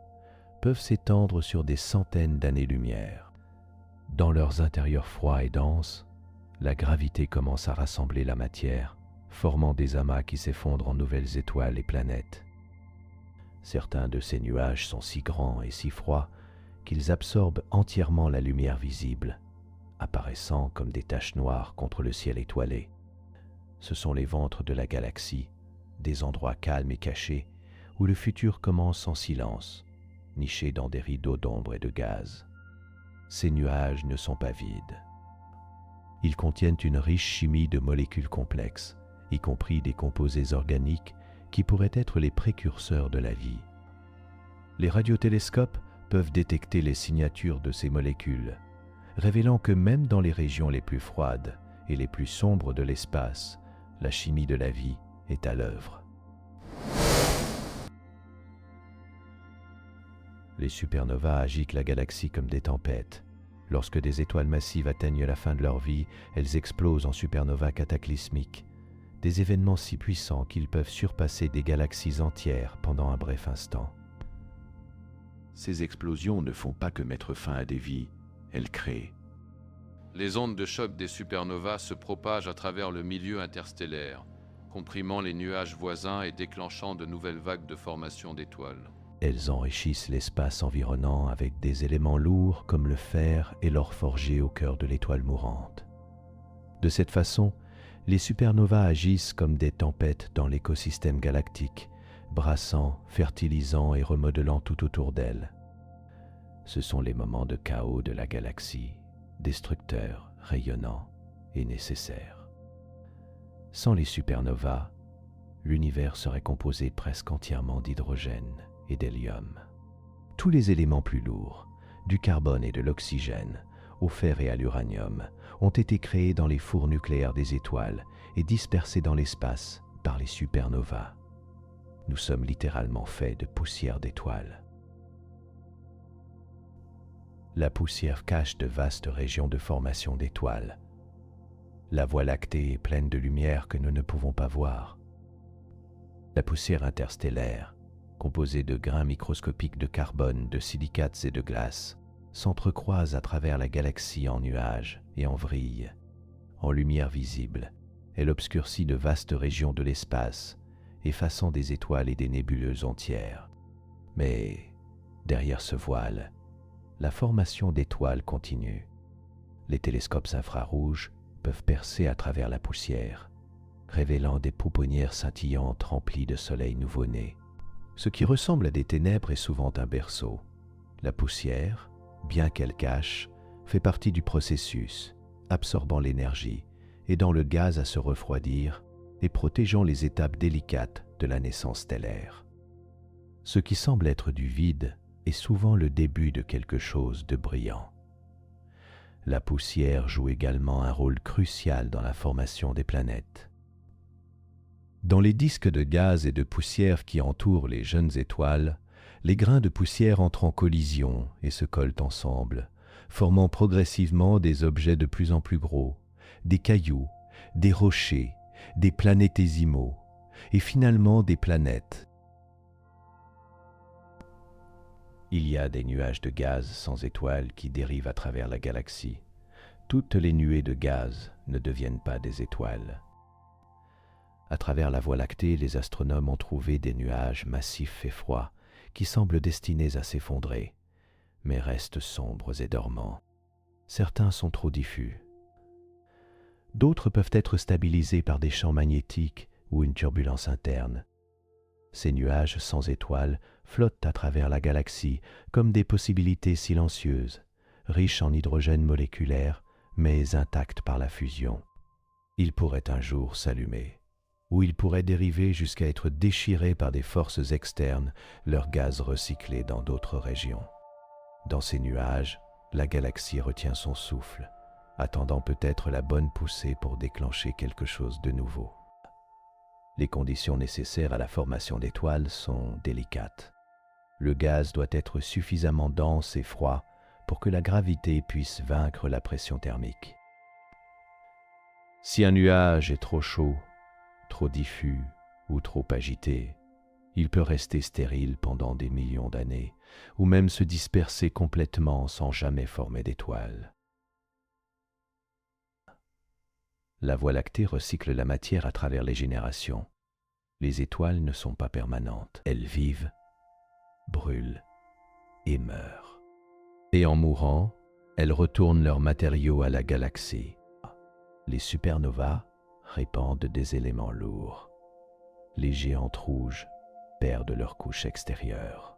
[SPEAKER 1] peuvent s'étendre sur des centaines d'années-lumière. Dans leurs intérieurs froids et denses, la gravité commence à rassembler la matière, formant des amas qui s'effondrent en nouvelles étoiles et planètes. Certains de ces nuages sont si grands et si froids qu'ils absorbent entièrement la lumière visible, apparaissant comme des taches noires contre le ciel étoilé. Ce sont les ventres de la galaxie, des endroits calmes et cachés où le futur commence en silence, nichés dans des rideaux d'ombre et de gaz. Ces nuages ne sont pas vides. Ils contiennent une riche chimie de molécules complexes, y compris des composés organiques qui pourraient être les précurseurs de la vie. Les radiotélescopes peuvent détecter les signatures de ces molécules, révélant que même dans les régions les plus froides et les plus sombres de l'espace, la chimie de la vie est à l'œuvre. Les supernovas agitent la galaxie comme des tempêtes. Lorsque des étoiles massives atteignent la fin de leur vie, elles explosent en supernovas cataclysmiques, des événements si puissants qu'ils peuvent surpasser des galaxies entières pendant un bref instant. Ces explosions ne font pas que mettre fin à des vies, elles créent.
[SPEAKER 3] Les ondes de choc des supernovas se propagent à travers le milieu interstellaire, comprimant les nuages voisins et déclenchant de nouvelles vagues de formation d'étoiles.
[SPEAKER 1] Elles enrichissent l'espace environnant avec des éléments lourds comme le fer et l'or forgé au cœur de l'étoile mourante. De cette façon, les supernovas agissent comme des tempêtes dans l'écosystème galactique, brassant, fertilisant et remodelant tout autour d'elles. Ce sont les moments de chaos de la galaxie, destructeurs, rayonnants et nécessaires. Sans les supernovas, l'univers serait composé presque entièrement d'hydrogène et d'hélium. Tous les éléments plus lourds, du carbone et de l'oxygène, au fer et à l'uranium, ont été créés dans les fours nucléaires des étoiles et dispersés dans l'espace par les supernovas. Nous sommes littéralement faits de poussière d'étoiles. La poussière cache de vastes régions de formation d'étoiles. La Voie lactée est pleine de lumière que nous ne pouvons pas voir. La poussière interstellaire, composée de grains microscopiques de carbone, de silicates et de glace, s'entrecroise à travers la galaxie en nuages et en vrilles. En lumière visible, elle obscurcit de vastes régions de l'espace, effaçant des étoiles et des nébuleuses entières. Mais derrière ce voile, la formation d'étoiles continue. Les télescopes infrarouges peuvent percer à travers la poussière, révélant des pouponnières scintillantes remplies de soleils nouveau-nés. Ce qui ressemble à des ténèbres est souvent un berceau. La poussière, bien qu'elle cache, fait partie du processus, absorbant l'énergie, aidant le gaz à se refroidir et protégeant les étapes délicates de la naissance stellaire. Ce qui semble être du vide est souvent le début de quelque chose de brillant. La poussière joue également un rôle crucial dans la formation des planètes. Dans les disques de gaz et de poussière qui entourent les jeunes étoiles, les grains de poussière entrent en collision et se collent ensemble, formant progressivement des objets de plus en plus gros, des cailloux, des rochers, des planétésimaux, et finalement des planètes. Il y a des nuages de gaz sans étoiles qui dérivent à travers la galaxie. Toutes les nuées de gaz ne deviennent pas des étoiles. À travers la Voie lactée, les astronomes ont trouvé des nuages massifs et froids qui semblent destinés à s'effondrer, mais restent sombres et dormants. Certains sont trop diffus. D'autres peuvent être stabilisés par des champs magnétiques ou une turbulence interne. Ces nuages sans étoiles flottent à travers la galaxie comme des possibilités silencieuses, riches en hydrogène moléculaire, mais intactes par la fusion. Ils pourraient un jour s'allumer, ou ils pourraient dériver jusqu'à être déchirés par des forces externes, leur gaz recyclé dans d'autres régions. Dans ces nuages, la galaxie retient son souffle, attendant peut-être la bonne poussée pour déclencher quelque chose de nouveau. Les conditions nécessaires à la formation d'étoiles sont délicates. Le gaz doit être suffisamment dense et froid pour que la gravité puisse vaincre la pression thermique. Si un nuage est trop chaud, trop diffus ou trop agité, il peut rester stérile pendant des millions d'années, ou même se disperser complètement sans jamais former d'étoiles. La Voie lactée recycle la matière à travers les générations. Les étoiles ne sont pas permanentes. Elles vivent, brûlent et meurent. Et en mourant, elles retournent leurs matériaux à la galaxie. Les supernovas répandent des éléments lourds. Les géantes rouges perdent leur couche extérieure.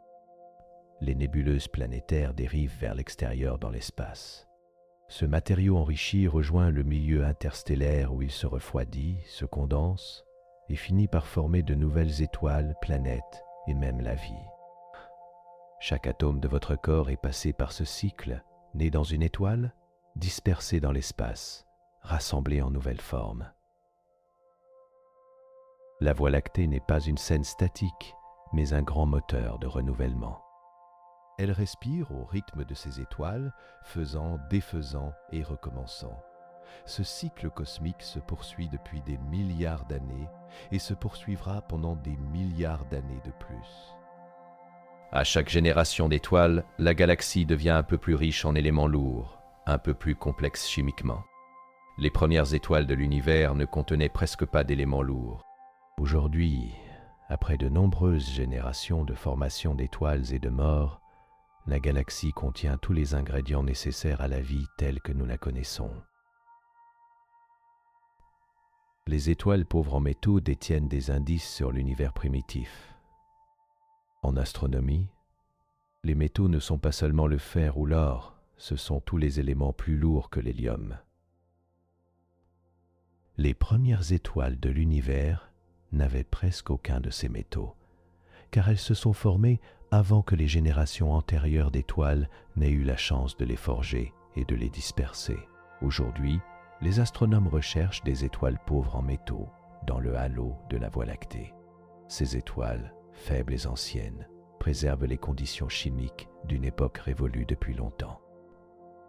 [SPEAKER 1] Les nébuleuses planétaires dérivent vers l'extérieur dans l'espace. Ce matériau enrichi rejoint le milieu interstellaire où il se refroidit, se condense et finit par former de nouvelles étoiles, planètes et même la vie. Chaque atome de votre corps est passé par ce cycle, né dans une étoile, dispersé dans l'espace, rassemblé en nouvelles formes. La Voie lactée n'est pas une scène statique, mais un grand moteur de renouvellement. Elle respire au rythme de ses étoiles, faisant, défaisant et recommençant. Ce cycle cosmique se poursuit depuis des milliards d'années et se poursuivra pendant des milliards d'années de plus. À chaque génération d'étoiles, la galaxie devient un peu plus riche en éléments lourds, un peu plus complexe chimiquement. Les premières étoiles de l'univers ne contenaient presque pas d'éléments lourds. Aujourd'hui, après de nombreuses générations de formation d'étoiles et de morts, la galaxie contient tous les ingrédients nécessaires à la vie telle que nous la connaissons. Les étoiles pauvres en métaux détiennent des indices sur l'univers primitif. En astronomie, les métaux ne sont pas seulement le fer ou l'or, ce sont tous les éléments plus lourds que l'hélium. Les premières étoiles de l'univers n'avaient presque aucun de ces métaux, car elles se sont formées avant que les générations antérieures d'étoiles n'aient eu la chance de les forger et de les disperser. Aujourd'hui, les astronomes recherchent des étoiles pauvres en métaux dans le halo de la Voie lactée. Ces étoiles, faibles et anciennes, préservent les conditions chimiques d'une époque révolue depuis longtemps.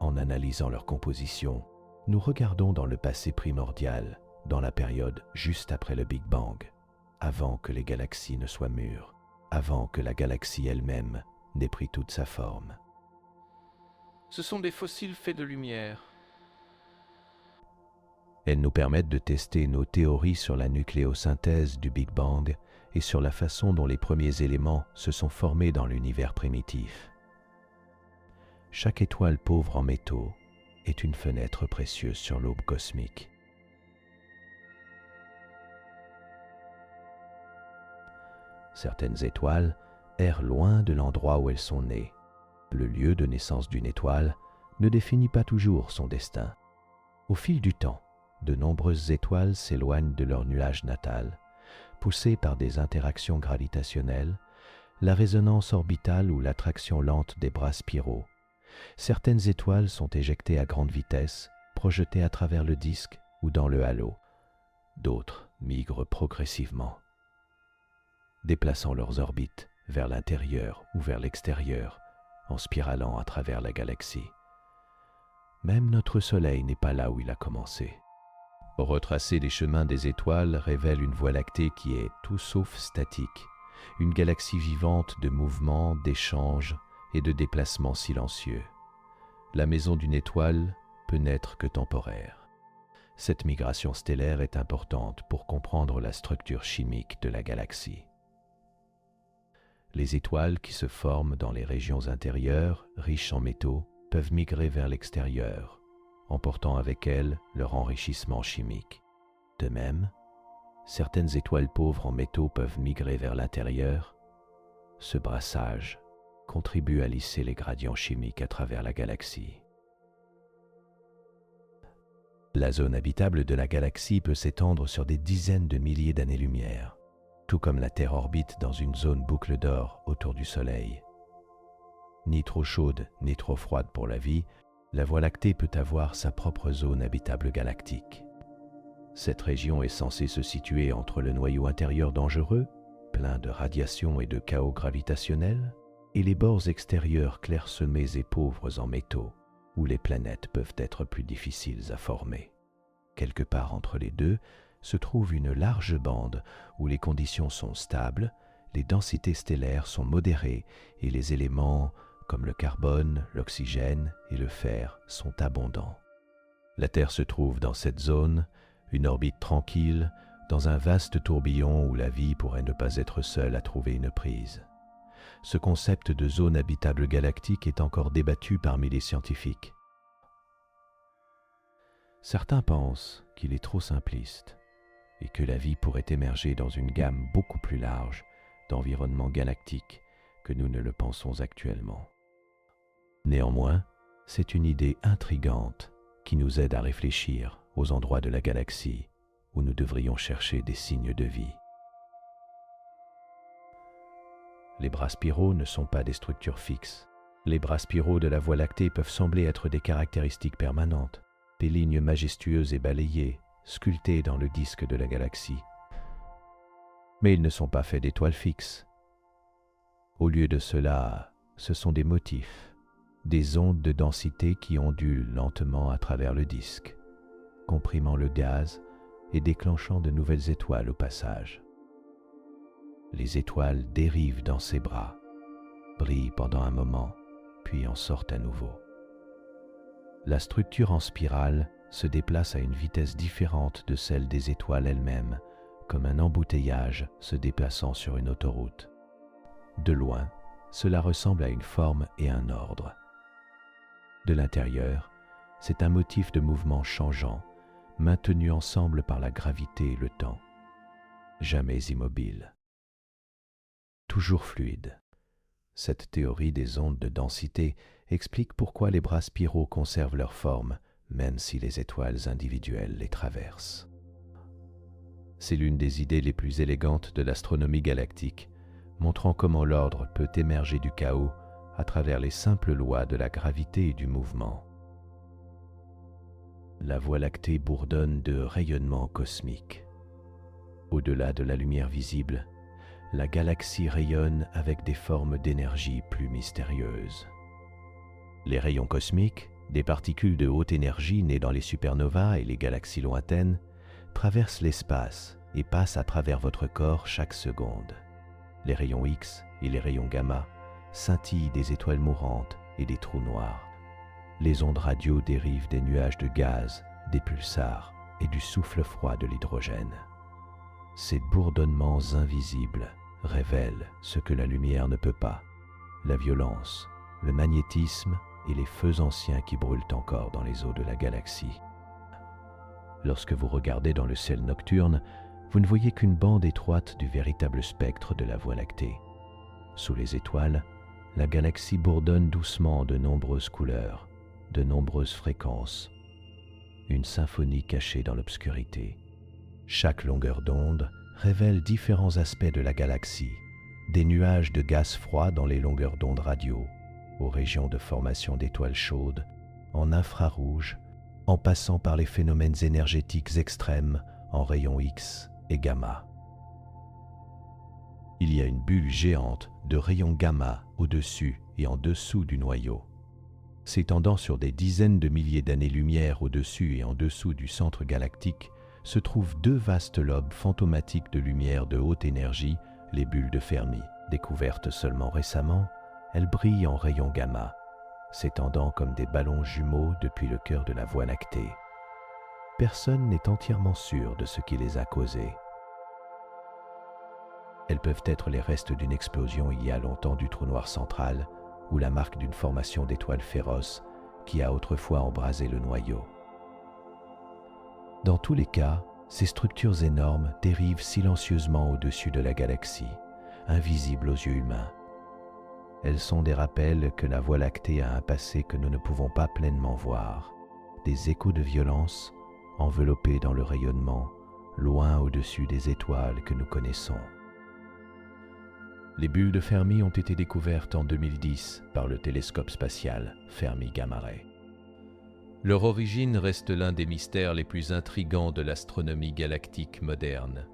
[SPEAKER 1] En analysant leur composition, nous regardons dans le passé primordial, dans la période juste après le Big Bang, avant que les galaxies ne soient mûres, avant que la galaxie elle-même n'ait pris toute sa forme.
[SPEAKER 4] Ce sont des fossiles faits de lumière.
[SPEAKER 1] Elles nous permettent de tester nos théories sur la nucléosynthèse du Big Bang et sur la façon dont les premiers éléments se sont formés dans l'univers primitif. Chaque étoile pauvre en métaux est une fenêtre précieuse sur l'aube cosmique. Certaines étoiles errent loin de l'endroit où elles sont nées. Le lieu de naissance d'une étoile ne définit pas toujours son destin. Au fil du temps, de nombreuses étoiles s'éloignent de leur nuage natal, poussées par des interactions gravitationnelles, la résonance orbitale ou l'attraction lente des bras spiraux. Certaines étoiles sont éjectées à grande vitesse, projetées à travers le disque ou dans le halo. D'autres migrent progressivement, déplaçant leurs orbites vers l'intérieur ou vers l'extérieur, en spiralant à travers la galaxie. Même notre Soleil n'est pas là où il a commencé. Retracer les chemins des étoiles révèle une Voie lactée qui est tout sauf statique, une galaxie vivante de mouvements, d'échanges et de déplacements silencieux. La maison d'une étoile peut n'être que temporaire. Cette migration stellaire est importante pour comprendre la structure chimique de la galaxie. Les étoiles qui se forment dans les régions intérieures, riches en métaux, peuvent migrer vers l'extérieur, emportant avec elles leur enrichissement chimique. De même, certaines étoiles pauvres en métaux peuvent migrer vers l'intérieur. Ce brassage contribue à lisser les gradients chimiques à travers la galaxie. La zone habitable de la galaxie peut s'étendre sur des dizaines de milliers d'années-lumière, tout comme la Terre orbite dans une zone boucle d'or autour du Soleil. Ni trop chaude, ni trop froide pour la vie, la Voie lactée peut avoir sa propre zone habitable galactique. Cette région est censée se situer entre le noyau intérieur dangereux, plein de radiation et de chaos gravitationnel, et les bords extérieurs clairsemés et pauvres en métaux, où les planètes peuvent être plus difficiles à former. Quelque part entre les deux se trouve une large bande où les conditions sont stables, les densités stellaires sont modérées et les éléments comme le carbone, l'oxygène et le fer sont abondants. La Terre se trouve dans cette zone, une orbite tranquille, dans un vaste tourbillon où la vie pourrait ne pas être seule à trouver une prise. Ce concept de zone habitable galactique est encore débattu parmi les scientifiques. Certains pensent qu'il est trop simpliste et que la vie pourrait émerger dans une gamme beaucoup plus large d'environnements galactiques que nous ne le pensons actuellement. Néanmoins, c'est une idée intrigante qui nous aide à réfléchir aux endroits de la galaxie où nous devrions chercher des signes de vie. Les bras spiraux ne sont pas des structures fixes. Les bras spiraux de la Voie lactée peuvent sembler être des caractéristiques permanentes, des lignes majestueuses et balayées, sculptées dans le disque de la galaxie. Mais ils ne sont pas faits d'étoiles fixes. Au lieu de cela, ce sont des motifs, des ondes de densité qui ondulent lentement à travers le disque, comprimant le gaz et déclenchant de nouvelles étoiles au passage. Les étoiles dérivent dans ces bras, brillent pendant un moment, puis en sortent à nouveau. La structure en spirale se déplace à une vitesse différente de celle des étoiles elles-mêmes, comme un embouteillage se déplaçant sur une autoroute. De loin, cela ressemble à une forme et un ordre. De l'intérieur, c'est un motif de mouvement changeant, maintenu ensemble par la gravité et le temps, jamais immobile. Toujours fluide. Cette théorie des ondes de densité explique pourquoi les bras spiraux conservent leur forme, même si les étoiles individuelles les traversent. C'est l'une des idées les plus élégantes de l'astronomie galactique, montrant comment l'ordre peut émerger du chaos à travers les simples lois de la gravité et du mouvement. La Voie lactée bourdonne de rayonnements cosmiques. Au-delà de la lumière visible, la galaxie rayonne avec des formes d'énergie plus mystérieuses. Les rayons cosmiques, des particules de haute énergie nées dans les supernovas et les galaxies lointaines, traversent l'espace et passent à travers votre corps chaque seconde. Les rayons X et les rayons gamma scintillent des étoiles mourantes et des trous noirs. Les ondes radio dérivent des nuages de gaz, des pulsars et du souffle froid de l'hydrogène. Ces bourdonnements invisibles révèlent ce que la lumière ne peut pas, la violence, le magnétisme et les feux anciens qui brûlent encore dans les eaux de la galaxie. Lorsque vous regardez dans le ciel nocturne, vous ne voyez qu'une bande étroite du véritable spectre de la Voie lactée. Sous les étoiles, la galaxie bourdonne doucement de nombreuses couleurs, de nombreuses fréquences, une symphonie cachée dans l'obscurité. Chaque longueur d'onde révèle différents aspects de la galaxie, des nuages de gaz froid dans les longueurs d'onde radio, aux régions de formation d'étoiles chaudes, en infrarouge, en passant par les phénomènes énergétiques extrêmes en rayons X et gamma. Il y a une bulle géante de rayons gamma au-dessus et en dessous du noyau. S'étendant sur des dizaines de milliers d'années-lumière au-dessus et en dessous du centre galactique, se trouvent deux vastes lobes fantomatiques de lumière de haute énergie, les bulles de Fermi. Découvertes seulement récemment, elles brillent en rayons gamma, s'étendant comme des ballons jumeaux depuis le cœur de la Voie lactée. Personne n'est entièrement sûr de ce qui les a causées. Elles peuvent être les restes d'une explosion il y a longtemps du trou noir central ou la marque d'une formation d'étoiles féroces qui a autrefois embrasé le noyau. Dans tous les cas, ces structures énormes dérivent silencieusement au-dessus de la galaxie, invisibles aux yeux humains. Elles sont des rappels que la Voie lactée a un passé que nous ne pouvons pas pleinement voir, des échos de violence enveloppés dans le rayonnement, loin au-dessus des étoiles que nous connaissons. Les bulles de Fermi ont été découvertes en 2010 par le télescope spatial Fermi Gamma Ray.
[SPEAKER 2] Leur origine reste l'un des mystères les plus intrigants de l'astronomie galactique moderne.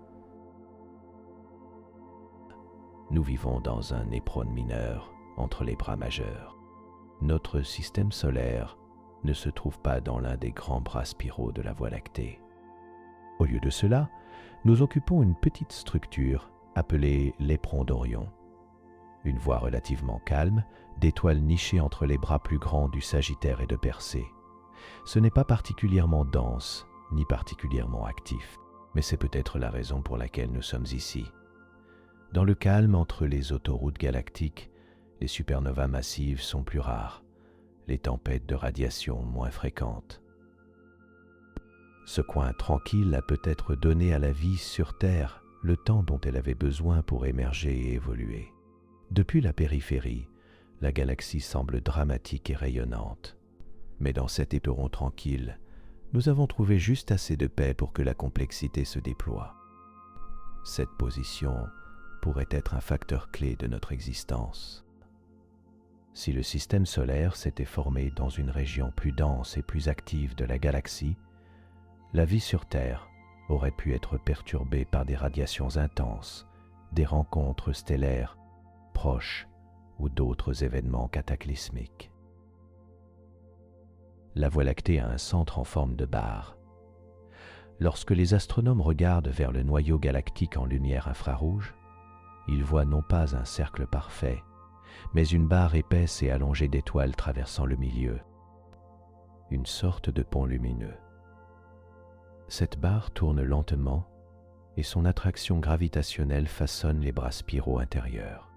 [SPEAKER 1] Nous vivons dans un éperon mineur entre les bras majeurs. Notre système solaire ne se trouve pas dans l'un des grands bras spiraux de la Voie lactée. Au lieu de cela, nous occupons une petite structure appelée l'éperon d'Orion. Une voie relativement calme d'étoiles nichées entre les bras plus grands du Sagittaire et de Persée. Ce n'est pas particulièrement dense, ni particulièrement actif, mais c'est peut-être la raison pour laquelle nous sommes ici. Dans le calme entre les autoroutes galactiques, les supernovas massives sont plus rares, les tempêtes de radiation moins fréquentes. Ce coin tranquille a peut-être donné à la vie sur Terre le temps dont elle avait besoin pour émerger et évoluer. Depuis la périphérie, la galaxie semble dramatique et rayonnante. Mais dans cet éperon tranquille, nous avons trouvé juste assez de paix pour que la complexité se déploie. Cette position pourrait être un facteur clé de notre existence. Si le système solaire s'était formé dans une région plus dense et plus active de la galaxie, la vie sur Terre aurait pu être perturbée par des radiations intenses, des rencontres stellaires proches ou d'autres événements cataclysmiques. La Voie lactée a un centre en forme de barre. Lorsque les astronomes regardent vers le noyau galactique en lumière infrarouge, ils voient non pas un cercle parfait, mais une barre épaisse et allongée d'étoiles traversant le milieu. Une sorte de pont lumineux. Cette barre tourne lentement et son attraction gravitationnelle façonne les bras spiraux intérieurs.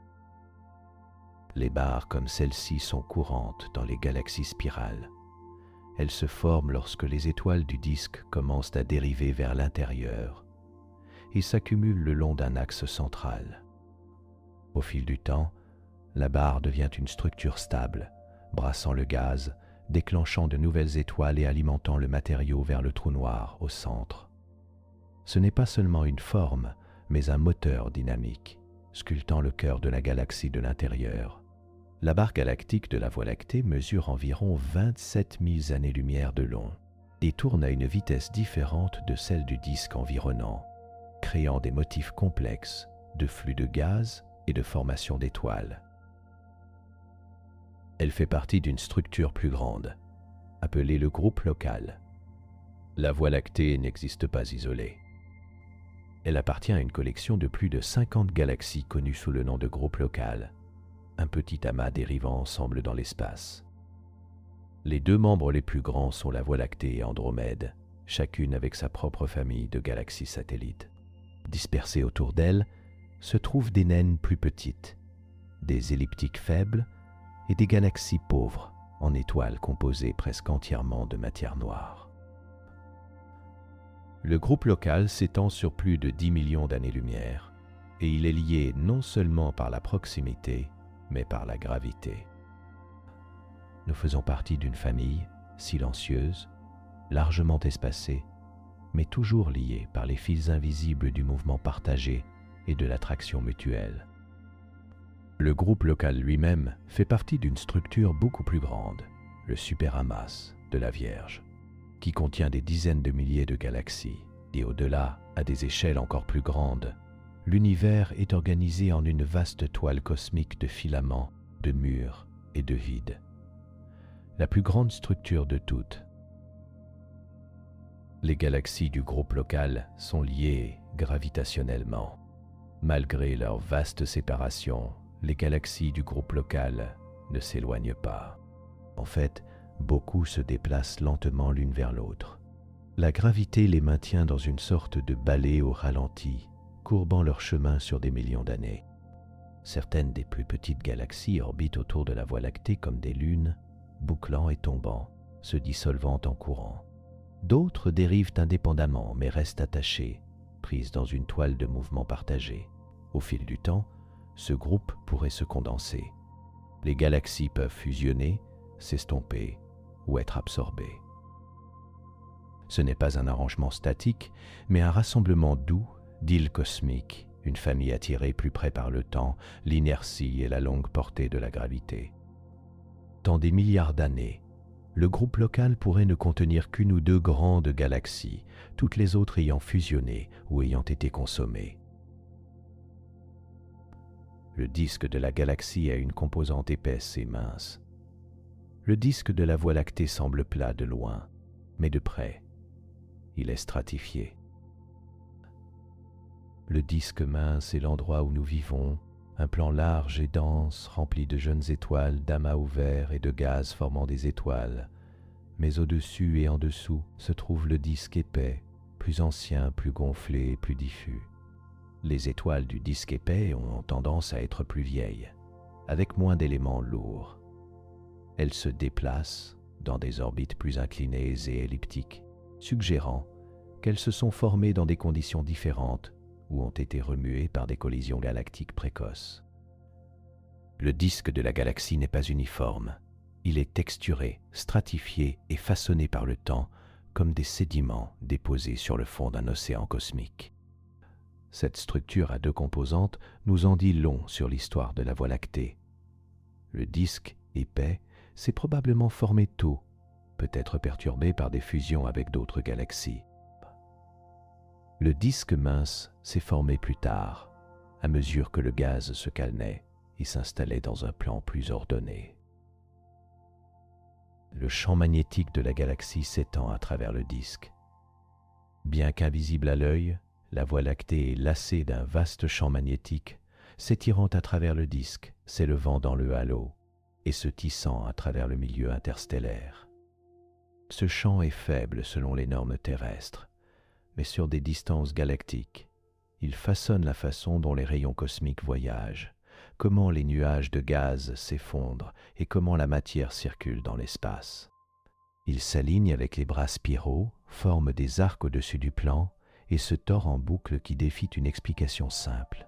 [SPEAKER 1] Les barres comme celle-ci sont courantes dans les galaxies spirales. Elles se forment lorsque les étoiles du disque commencent à dériver vers l'intérieur et s'accumulent le long d'un axe central. Au fil du temps, la barre devient une structure stable, brassant le gaz, déclenchant de nouvelles étoiles et alimentant le matériau vers le trou noir au centre. Ce n'est pas seulement une forme, mais un moteur dynamique, sculptant le cœur de la galaxie de l'intérieur. La barre galactique de la Voie lactée mesure environ 27 000 années-lumière de long et tourne à une vitesse différente de celle du disque environnant, créant des motifs complexes de flux de gaz et de formation d'étoiles. Elle fait partie d'une structure plus grande, appelée le groupe local. La Voie lactée n'existe pas isolée. Elle appartient à une collection de plus de 50 galaxies connues sous le nom de groupe local, un petit amas dérivant ensemble dans l'espace. Les deux membres les plus grands sont la Voie lactée et Andromède, chacune avec sa propre famille de galaxies satellites. Dispersées autour d'elle se trouvent des naines plus petites, des elliptiques faibles et des galaxies pauvres en étoiles composées presque entièrement de matière noire. Le groupe local s'étend sur plus de 10 millions d'années-lumière et il est lié non seulement par la proximité, mais par la gravité. Nous faisons partie d'une famille silencieuse, largement espacée, mais toujours liée par les fils invisibles du mouvement partagé et de l'attraction mutuelle. Le groupe local lui-même fait partie d'une structure beaucoup plus grande, le superamas de la Vierge, qui contient des dizaines de milliers de galaxies, et au-delà, à des échelles encore plus grandes, l'univers est organisé en une vaste toile cosmique de filaments, de murs et de vides. La plus grande structure de toutes. Les galaxies du groupe local sont liées gravitationnellement. Malgré leur vaste séparation, les galaxies du groupe local ne s'éloignent pas. En fait, beaucoup se déplacent lentement l'une vers l'autre. La gravité les maintient dans une sorte de balai au ralenti, courbant leur chemin sur des millions d'années. Certaines des plus petites galaxies orbitent autour de la Voie lactée comme des lunes, bouclant et tombant, se dissolvant en courant. D'autres dérivent indépendamment mais restent attachées, prises dans une toile de mouvement partagé. Au fil du temps, ce groupe pourrait se condenser. Les galaxies peuvent fusionner, s'estomper ou être absorbées. Ce n'est pas un arrangement statique, mais un rassemblement doux d'îles cosmiques, une famille attirée plus près par le temps, l'inertie et la longue portée de la gravité. Dans des milliards d'années, le groupe local pourrait ne contenir qu'une ou deux grandes galaxies, toutes les autres ayant fusionné ou ayant été consommées. Le disque de la galaxie a une composante épaisse et mince. Le disque de la Voie lactée semble plat de loin, mais de près, il est stratifié. Le disque mince est l'endroit où nous vivons, un plan large et dense, rempli de jeunes étoiles, d'amas ouverts et de gaz formant des étoiles. Mais au-dessus et en dessous se trouve le disque épais, plus ancien, plus gonflé et plus diffus. Les étoiles du disque épais ont tendance à être plus vieilles, avec moins d'éléments lourds. Elles se déplacent dans des orbites plus inclinées et elliptiques, suggérant qu'elles se sont formées dans des conditions différentes ou ont été remuées par des collisions galactiques précoces. Le disque de la galaxie n'est pas uniforme. Il est texturé, stratifié et façonné par le temps comme des sédiments déposés sur le fond d'un océan cosmique. Cette structure à deux composantes nous en dit long sur l'histoire de la Voie lactée. Le disque épais s'est probablement formé tôt, peut-être perturbé par des fusions avec d'autres galaxies. Le disque mince s'est formé plus tard, à mesure que le gaz se calmait et s'installait dans un plan plus ordonné. Le champ magnétique de la galaxie s'étend à travers le disque. Bien qu'invisible à l'œil, la Voie lactée est lacée d'un vaste champ magnétique, s'étirant à travers le disque, s'élevant dans le halo et se tissant à travers le milieu interstellaire. Ce champ est faible selon les normes terrestres, mais sur des distances galactiques, il façonne la façon dont les rayons cosmiques voyagent, comment les nuages de gaz s'effondrent et comment la matière circule dans l'espace. Il s'aligne avec les bras spiraux, forme des arcs au-dessus du plan et se tord en boucle qui défient une explication simple.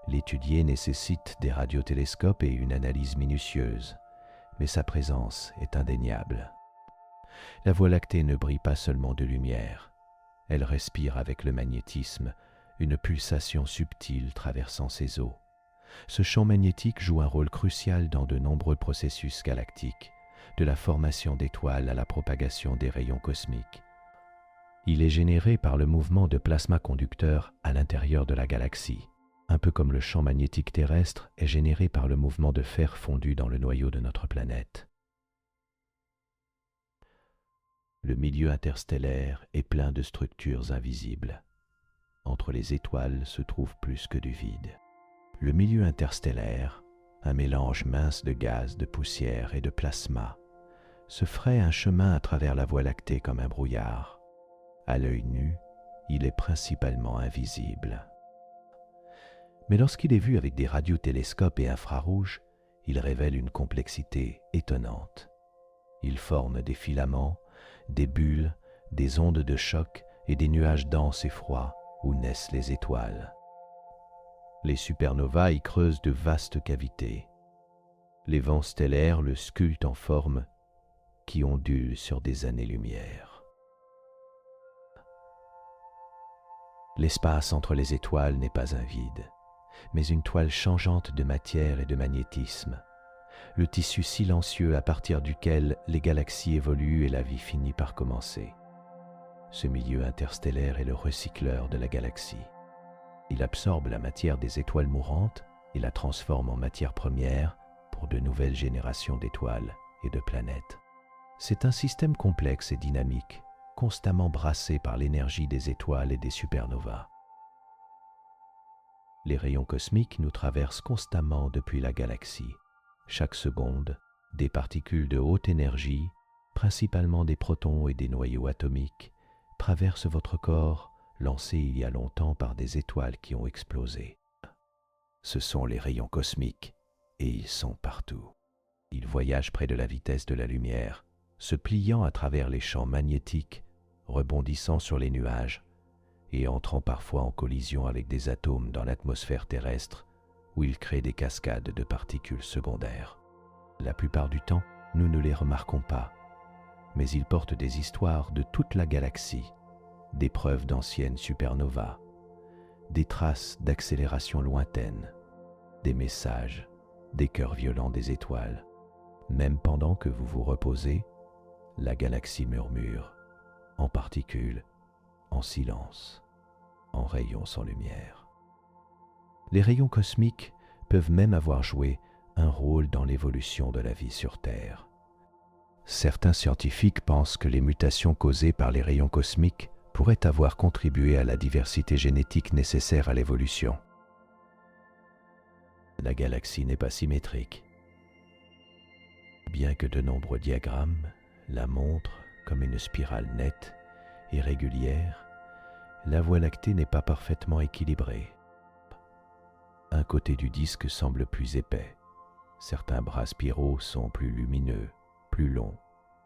[SPEAKER 1] L'étudier nécessite des radiotélescopes et une analyse minutieuse, mais sa présence est indéniable. La Voie lactée ne brille pas seulement de lumière, elle respire avec le magnétisme, une pulsation subtile traversant ses eaux. Ce champ magnétique joue un rôle crucial dans de nombreux processus galactiques, de la formation d'étoiles à la propagation des rayons cosmiques. Il est généré par le mouvement de plasma conducteurs à l'intérieur de la galaxie, un peu comme le champ magnétique terrestre est généré par le mouvement de fer fondu dans le noyau de notre planète. Le milieu interstellaire est plein de structures invisibles. Entre les étoiles se trouve plus que du vide. Le milieu interstellaire, un mélange mince de gaz, de poussière et de plasma, se fraye un chemin à travers la Voie lactée comme un brouillard. À l'œil nu, il est principalement invisible. Mais lorsqu'il est vu avec des radiotélescopes et infrarouges, il révèle une complexité étonnante. Il forme des filaments, des bulles, des ondes de choc et des nuages denses et froids où naissent les étoiles. Les supernovas y creusent de vastes cavités. Les vents stellaires le sculptent en formes qui ondulent sur des années-lumière. L'espace entre les étoiles n'est pas un vide, mais une toile changeante de matière et de magnétisme, le tissu silencieux à partir duquel les galaxies évoluent et la vie finit par commencer. Ce milieu interstellaire est le recycleur de la galaxie. Il absorbe la matière des étoiles mourantes et la transforme en matière première pour de nouvelles générations d'étoiles et de planètes. C'est un système complexe et dynamique, constamment brassé par l'énergie des étoiles et des supernovas. Les rayons cosmiques nous traversent constamment depuis la galaxie. Chaque seconde, des particules de haute énergie, principalement des protons et des noyaux atomiques, traversent votre corps, lancés il y a longtemps par des étoiles qui ont explosé. Ce sont les rayons cosmiques, et ils sont partout. Ils voyagent près de la vitesse de la lumière, se pliant à travers les champs magnétiques, rebondissant sur les nuages, et entrant parfois en collision avec des atomes dans l'atmosphère terrestre, où ils créent des cascades de particules secondaires. La plupart du temps, nous ne les remarquons pas, mais ils portent des histoires de toute la galaxie, des preuves d'anciennes supernovas, des traces d'accélération lointaine, des messages, des cœurs violents des étoiles, Même pendant que vous vous reposez, la galaxie murmure, en particules, en silence, en rayons sans lumière. Les rayons cosmiques peuvent même avoir joué un rôle dans l'évolution de la vie sur Terre. Certains scientifiques pensent que les mutations causées par les rayons cosmiques pourraient avoir contribué à la diversité génétique nécessaire à l'évolution. La galaxie n'est pas symétrique. Bien que de nombreux diagrammes la montrent comme une spirale nette et régulière, la Voie lactée n'est pas parfaitement équilibrée. Un côté du disque semble plus épais. Certains bras spiraux sont plus lumineux, plus longs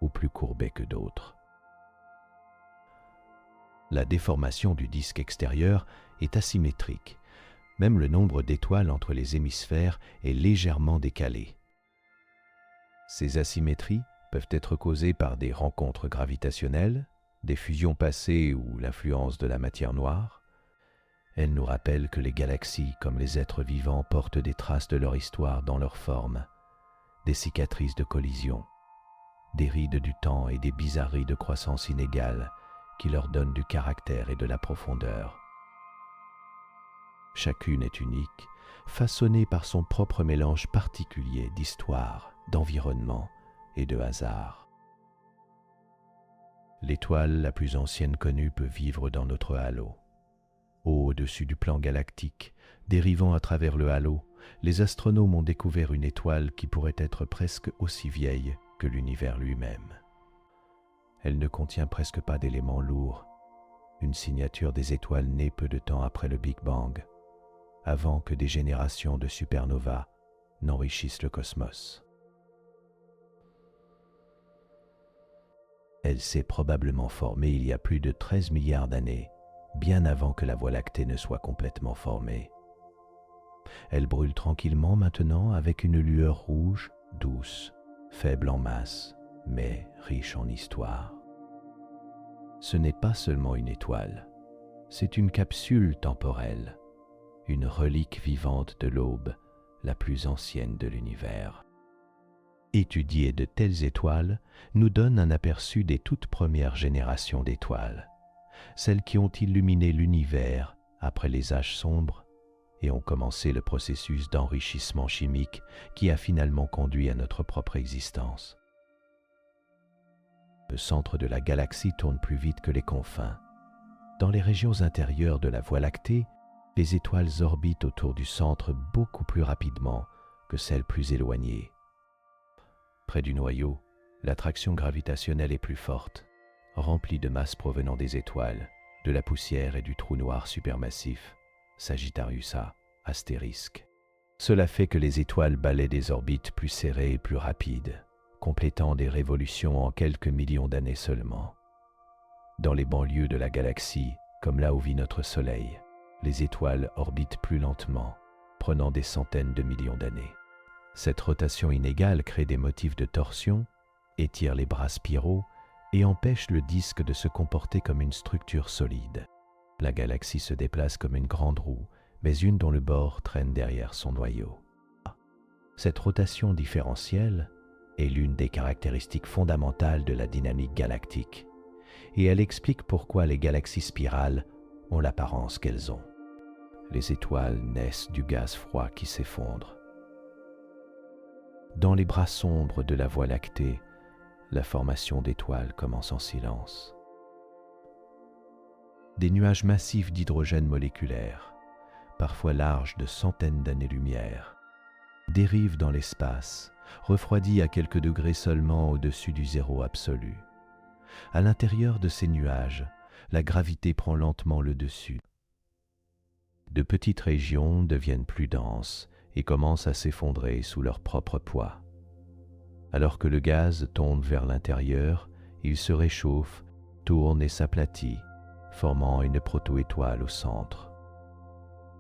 [SPEAKER 1] ou plus courbés que d'autres. La déformation du disque extérieur est asymétrique. Même le nombre d'étoiles entre les hémisphères est légèrement décalé. Ces asymétries peuvent être causées par des rencontres gravitationnelles, des fusions passées ou l'influence de la matière noire. Elles nous rappellent que les galaxies, comme les êtres vivants, portent des traces de leur histoire dans leur forme, des cicatrices de collision, des rides du temps et des bizarreries de croissance inégale qui leur donnent du caractère et de la profondeur. Chacune est unique, façonnée par son propre mélange particulier d'histoire, d'environnement et de hasard. L'étoile la plus ancienne connue peut vivre dans notre halo. Au-dessus du plan galactique, dérivant à travers le halo, les astronomes ont découvert une étoile qui pourrait être presque aussi vieille que l'univers lui-même. Elle ne contient presque pas d'éléments lourds, une signature des étoiles nées peu de temps après le Big Bang, avant que des générations de supernovas n'enrichissent le cosmos. Elle s'est probablement formée il y a plus de 13 milliards d'années, bien avant que la Voie lactée ne soit complètement formée. Elle brûle tranquillement maintenant avec une lueur rouge, douce, faible en masse, mais riche en histoire. Ce n'est pas seulement une étoile, c'est une capsule temporelle, une relique vivante de l'aube, la plus ancienne de l'univers. Étudier de telles étoiles nous donne un aperçu des toutes premières générations d'étoiles, celles qui ont illuminé l'univers après les âges sombres et ont commencé le processus d'enrichissement chimique qui a finalement conduit à notre propre existence. Le centre de la galaxie tourne plus vite que les confins. Dans les régions intérieures de la Voie lactée, les étoiles orbitent autour du centre beaucoup plus rapidement que celles plus éloignées. Près du noyau, l'attraction gravitationnelle est plus forte, remplie de masse provenant des étoiles, de la poussière et du trou noir supermassif, Sagittarius A, astérisque. Cela fait que les étoiles balaient des orbites plus serrées et plus rapides, complétant des révolutions en quelques millions d'années seulement. Dans les banlieues de la galaxie, comme là où vit notre Soleil, les étoiles orbitent plus lentement, prenant des centaines de millions d'années. Cette rotation inégale crée des motifs de torsion, étire les bras spiraux et empêche le disque de se comporter comme une structure solide. La galaxie se déplace comme une grande roue, mais une dont le bord traîne derrière son noyau. Cette rotation différentielle est l'une des caractéristiques fondamentales de la dynamique galactique, et elle explique pourquoi les galaxies spirales ont l'apparence qu'elles ont. Les étoiles naissent du gaz froid qui s'effondre. Dans les bras sombres de la Voie lactée, la formation d'étoiles commence en silence. Des nuages massifs d'hydrogène moléculaire, parfois larges de centaines d'années-lumière, dérivent dans l'espace, refroidis à quelques degrés seulement au-dessus du zéro absolu. À l'intérieur de ces nuages, la gravité prend lentement le dessus. De petites régions deviennent plus denses et commencent à s'effondrer sous leur propre poids. Alors que le gaz tombe vers l'intérieur, il se réchauffe, tourne et s'aplatit, formant une proto-étoile au centre.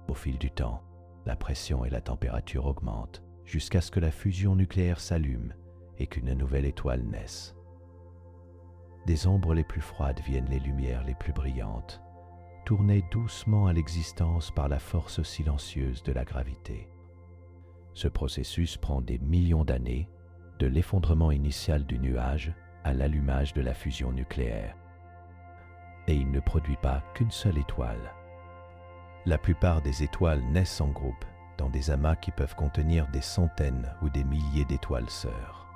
[SPEAKER 1] Au fil du temps, la pression et la température augmentent jusqu'à ce que la fusion nucléaire s'allume et qu'une nouvelle étoile naisse. Des ombres les plus froides viennent les lumières les plus brillantes, tournées doucement à l'existence par la force silencieuse de la gravité. Ce processus prend des millions d'années de l'effondrement initial du nuage à l'allumage de la fusion nucléaire. Et il ne produit pas qu'une seule étoile. La plupart des étoiles naissent en groupe, dans des amas qui peuvent contenir des centaines ou des milliers d'étoiles sœurs.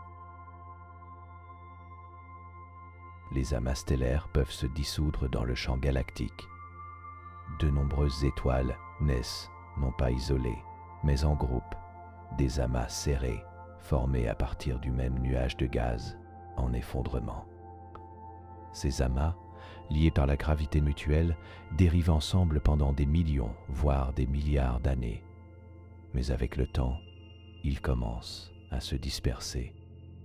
[SPEAKER 1] Les amas stellaires peuvent se dissoudre dans le champ galactique. De nombreuses étoiles naissent, non pas isolées, mais en groupe, des amas serrés, formés à partir du même nuage de gaz, en effondrement. Ces amas, liés par la gravité mutuelle, dérivent ensemble pendant des millions, voire des milliards d'années. Mais avec le temps, ils commencent à se disperser.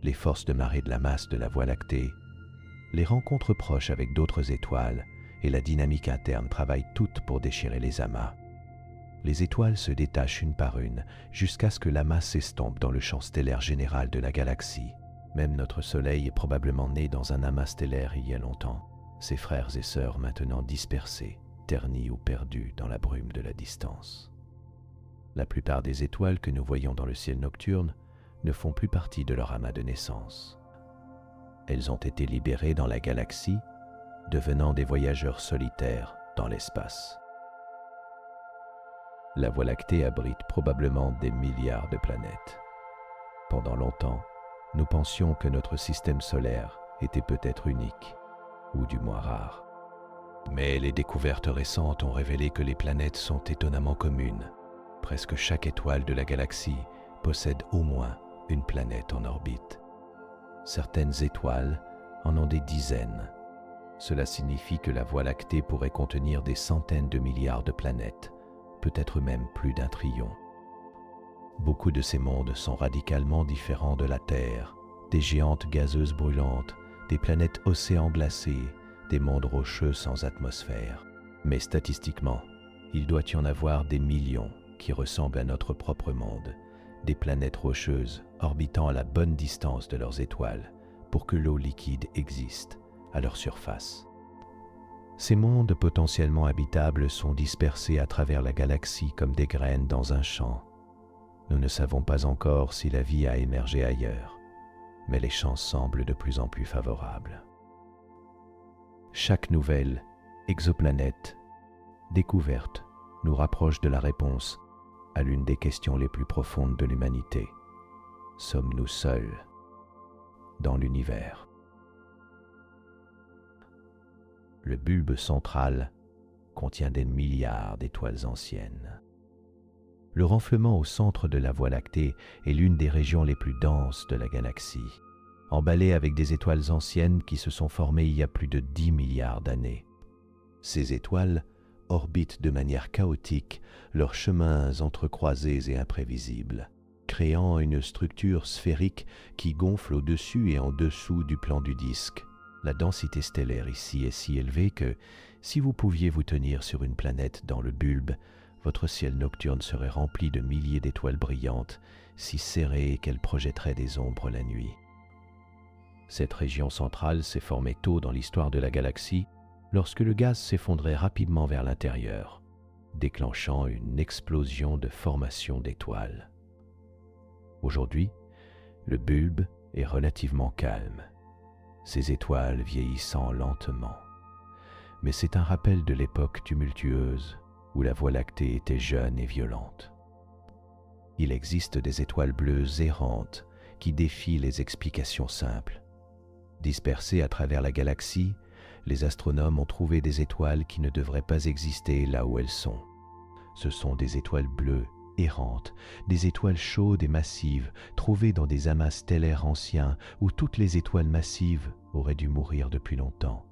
[SPEAKER 1] Les forces de marée de la masse de la Voie lactée, les rencontres proches avec d'autres étoiles et la dynamique interne travaillent toutes pour déchirer les amas. Les étoiles se détachent une par une jusqu'à ce que l'amas s'estompe dans le champ stellaire général de la galaxie. Même notre Soleil est probablement né dans un amas stellaire il y a longtemps, ses frères et sœurs maintenant dispersés, ternis ou perdus dans la brume de la distance. La plupart des étoiles que nous voyons dans le ciel nocturne ne font plus partie de leur amas de naissance. Elles ont été libérées dans la galaxie, devenant des voyageurs solitaires dans l'espace. La Voie lactée abrite probablement des milliards de planètes. Pendant longtemps, nous pensions que notre système solaire était peut-être unique, ou du moins rare. Mais les découvertes récentes ont révélé que les planètes sont étonnamment communes. Presque chaque étoile de la galaxie possède au moins une planète en orbite. Certaines étoiles en ont des dizaines. Cela signifie que la Voie lactée pourrait contenir des centaines de milliards de planètes, peut-être même plus d'1 trillion. Beaucoup de ces mondes sont radicalement différents de la Terre, des géantes gazeuses brûlantes, des planètes océans glacés, des mondes rocheux sans atmosphère. Mais statistiquement, il doit y en avoir des millions qui ressemblent à notre propre monde, des planètes rocheuses orbitant à la bonne distance de leurs étoiles pour que l'eau liquide existe à leur surface. Ces mondes potentiellement habitables sont dispersés à travers la galaxie comme des graines dans un champ. Nous ne savons pas encore si la vie a émergé ailleurs, mais les chances semblent de plus en plus favorables. Chaque nouvelle exoplanète découverte nous rapproche de la réponse à l'une des questions les plus profondes de l'humanité. Sommes-nous seuls dans l'univers? Le bulbe central contient des milliards d'étoiles anciennes. Le renflement au centre de la Voie lactée est l'une des régions les plus denses de la galaxie, emballée avec des étoiles anciennes qui se sont formées il y a plus de 10 milliards d'années. Ces étoiles orbitent de manière chaotique leurs chemins entrecroisés et imprévisibles, créant une structure sphérique qui gonfle au-dessus et en dessous du plan du disque. La densité stellaire ici est si élevée que, si vous pouviez vous tenir sur une planète dans le bulbe, votre ciel nocturne serait rempli de milliers d'étoiles brillantes, si serrées qu'elles projetteraient des ombres la nuit. Cette région centrale s'est formée tôt dans l'histoire de la galaxie, lorsque le gaz s'effondrait rapidement vers l'intérieur, déclenchant une explosion de formation d'étoiles. Aujourd'hui, le bulbe est relativement calme, ces étoiles vieillissant lentement. Mais c'est un rappel de l'époque tumultueuse où la Voie lactée était jeune et violente. Il existe des étoiles bleues errantes qui défient les explications simples. Dispersées à travers la galaxie, les astronomes ont trouvé des étoiles qui ne devraient pas exister là où elles sont. Ce sont des étoiles bleues errantes, des étoiles chaudes et massives, trouvées dans des amas stellaires anciens où toutes les étoiles massives auraient dû mourir depuis longtemps.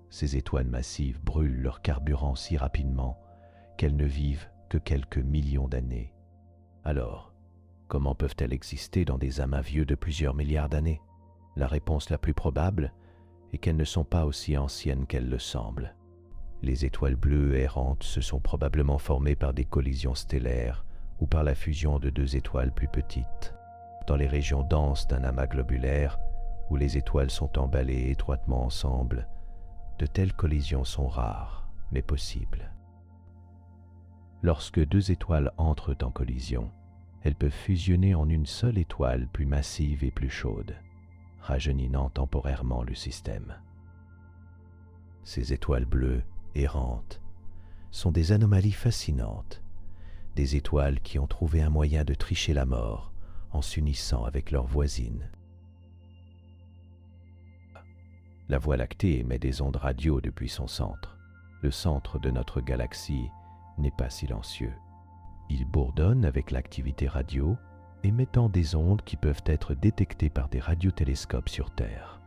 [SPEAKER 1] Ces étoiles massives brûlent leur carburant si rapidement qu'elles ne vivent que quelques millions d'années. Alors, comment peuvent-elles exister dans des amas vieux de plusieurs milliards d'années? La réponse la plus probable est qu'elles ne sont pas aussi anciennes qu'elles le semblent. Les étoiles bleues errantes se sont probablement formées par des collisions stellaires ou par la fusion de deux étoiles plus petites. Dans les régions denses d'un amas globulaire, où les étoiles sont emballées étroitement ensemble, de telles collisions sont rares, mais possibles. Lorsque deux étoiles entrent en collision, elles peuvent fusionner en une seule étoile plus massive et plus chaude, rajeunissant temporairement le système. Ces étoiles bleues, errantes, sont des anomalies fascinantes, des étoiles qui ont trouvé un moyen de tricher la mort en s'unissant avec leurs voisines. La Voie lactée émet des ondes radio depuis son centre. Le centre de notre galaxie n'est pas silencieux. Il bourdonne avec l'activité radio, émettant des ondes qui peuvent être détectées par des radiotélescopes sur Terre.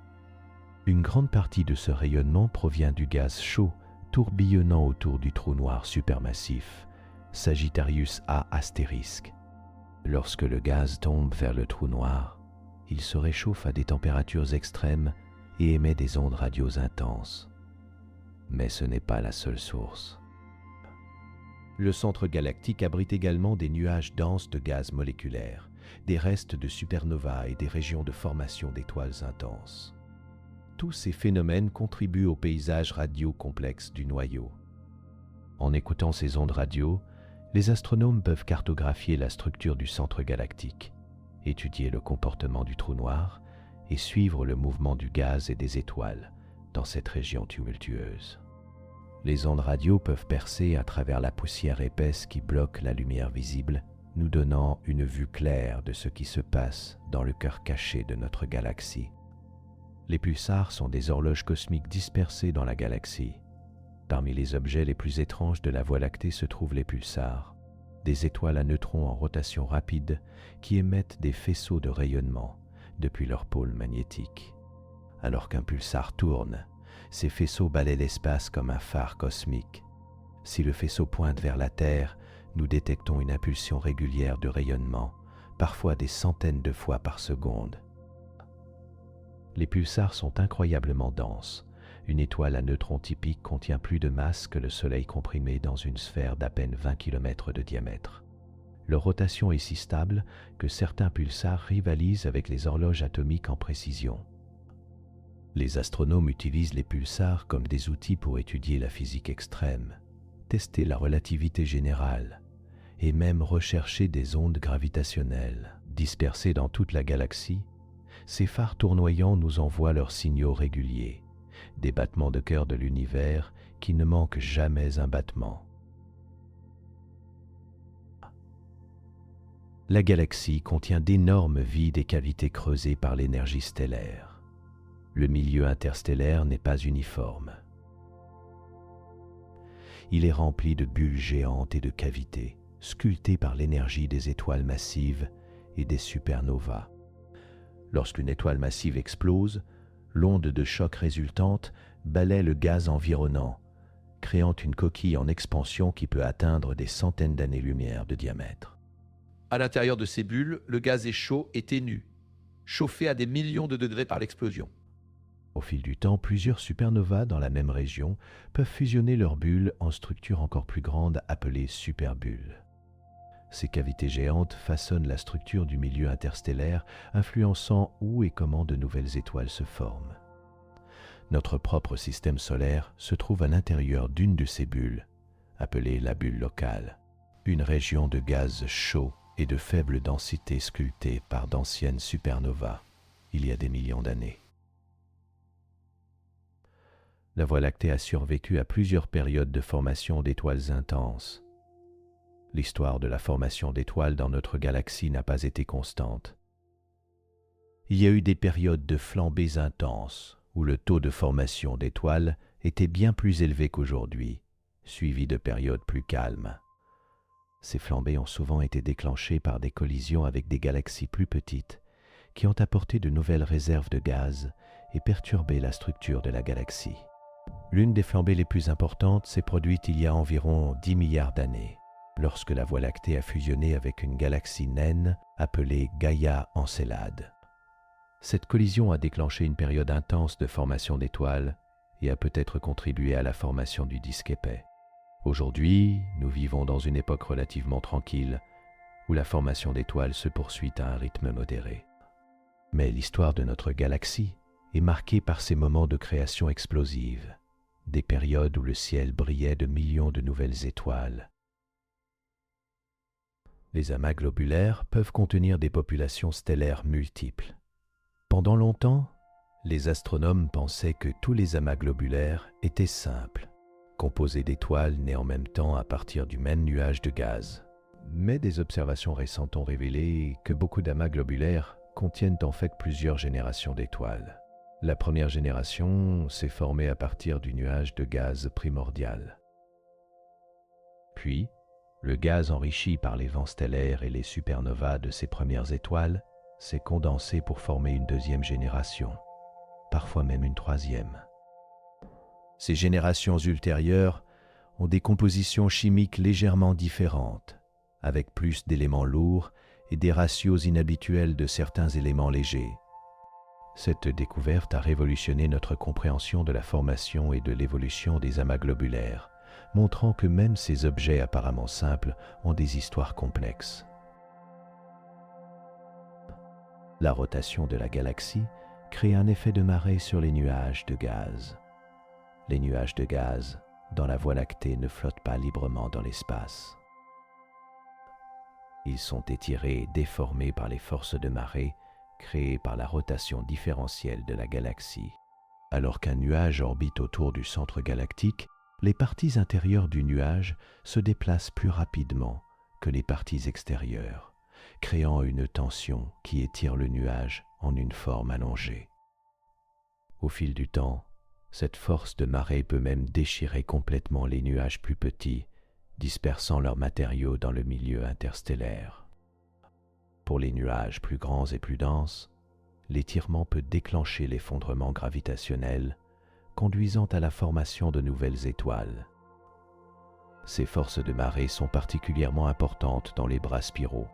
[SPEAKER 1] Une grande partie de ce rayonnement provient du gaz chaud tourbillonnant autour du trou noir supermassif, Sagittarius A astérisque. Lorsque le gaz tombe vers le trou noir, il se réchauffe à des températures extrêmes et émet des ondes radio intenses. Mais ce n'est pas la seule source. Le centre galactique abrite également des nuages denses de gaz moléculaires, des restes de supernovas et des régions de formation d'étoiles intenses. Tous ces phénomènes contribuent au paysage radio complexe du noyau. En écoutant ces ondes radio, les astronomes peuvent cartographier la structure du centre galactique, étudier le comportement du trou noir et suivre le mouvement du gaz et des étoiles dans cette région tumultueuse. Les ondes radio peuvent percer à travers la poussière épaisse qui bloque la lumière visible, nous donnant une vue claire de ce qui se passe dans le cœur caché de notre galaxie. Les pulsars sont des horloges cosmiques dispersées dans la galaxie. Parmi les objets les plus étranges de la Voie lactée se trouvent les pulsars, des étoiles à neutrons en rotation rapide qui émettent des faisceaux de rayonnement depuis leur pôle magnétique. Alors qu'un pulsar tourne, ces faisceaux balaient l'espace comme un phare cosmique. Si le faisceau pointe vers la Terre, nous détectons une impulsion régulière de rayonnement, parfois des centaines de fois par seconde. Les pulsars sont incroyablement denses. Une étoile à neutrons typique contient plus de masse que le Soleil comprimé dans une sphère d'à peine 20 km de diamètre. Leur rotation est si stable que certains pulsars rivalisent avec les horloges atomiques en précision. Les astronomes utilisent les pulsars comme des outils pour étudier la physique extrême, tester la relativité générale et même rechercher des ondes gravitationnelles. Dispersées dans toute la galaxie, ces phares tournoyants nous envoient leurs signaux réguliers, des battements de cœur de l'univers qui ne manquent jamais un battement. La galaxie contient d'énormes vides et cavités creusées par l'énergie stellaire. Le milieu interstellaire n'est pas uniforme. Il est rempli de bulles géantes et de cavités, sculptées par l'énergie des étoiles massives et des supernovas. Lorsqu'une étoile massive explose, l'onde de choc résultante balaie le gaz environnant, créant une coquille en expansion qui peut atteindre des centaines d'années-lumière de diamètre.
[SPEAKER 5] À l'intérieur de ces bulles, le gaz est chaud et ténu, chauffé à des millions de degrés par l'explosion.
[SPEAKER 1] Au fil du temps, plusieurs supernovas dans la même région peuvent fusionner leurs bulles en structures encore plus grandes appelées superbulles. Ces cavités géantes façonnent la structure du milieu interstellaire, influençant où et comment de nouvelles étoiles se forment. Notre propre système solaire se trouve à l'intérieur d'une de ces bulles, appelée la bulle locale, une région de gaz chaud et de faible densité sculptée par d'anciennes supernovas, il y a des millions d'années. La Voie lactée a survécu à plusieurs périodes de formation d'étoiles intenses. L'histoire de la formation d'étoiles dans notre galaxie n'a pas été constante. Il y a eu des périodes de flambées intenses où le taux de formation d'étoiles était bien plus élevé qu'aujourd'hui, suivi de périodes plus calmes. Ces flambées ont souvent été déclenchées par des collisions avec des galaxies plus petites qui ont apporté de nouvelles réserves de gaz et perturbé la structure de la galaxie. L'une des flambées les plus importantes s'est produite il y a environ 10 milliards d'années, lorsque la Voie lactée a fusionné avec une galaxie naine appelée Gaïa Encélade. Cette collision a déclenché une période intense de formation d'étoiles et a peut-être contribué à la formation du disque épais. Aujourd'hui, nous vivons dans une époque relativement tranquille où la formation d'étoiles se poursuit à un rythme modéré. Mais l'histoire de notre galaxie est marquée par ces moments de création explosive, des périodes où le ciel brillait de millions de nouvelles étoiles. Les amas globulaires peuvent contenir des populations stellaires multiples. Pendant longtemps, les astronomes pensaient que tous les amas globulaires étaient simples, composés d'étoiles nées en même temps à partir du même nuage de gaz. Mais des observations récentes ont révélé que beaucoup d'amas globulaires contiennent en fait plusieurs générations d'étoiles. La première génération s'est formée à partir du nuage de gaz primordial. Puis, le gaz enrichi par les vents stellaires et les supernovas de ces premières étoiles s'est condensé pour former une deuxième génération, parfois même une troisième. Ces générations ultérieures ont des compositions chimiques légèrement différentes, avec plus d'éléments lourds et des ratios inhabituels de certains éléments légers. Cette découverte a révolutionné notre compréhension de la formation et de l'évolution des amas globulaires, montrant que même ces objets apparemment simples ont des histoires complexes. La rotation de la galaxie crée un effet de marée sur les nuages de gaz. Les nuages de gaz dans la Voie lactée ne flottent pas librement dans l'espace. Ils sont étirés et déformés par les forces de marée créées par la rotation différentielle de la galaxie. Alors qu'un nuage orbite autour du centre galactique, les parties intérieures du nuage se déplacent plus rapidement que les parties extérieures, créant une tension qui étire le nuage en une forme allongée. Au fil du temps, cette force de marée peut même déchirer complètement les nuages plus petits, dispersant leurs matériaux dans le milieu interstellaire. Pour les nuages plus grands et plus denses, l'étirement peut déclencher l'effondrement gravitationnel, conduisant à la formation de nouvelles étoiles. Ces forces de marée sont particulièrement importantes dans les bras spiraux,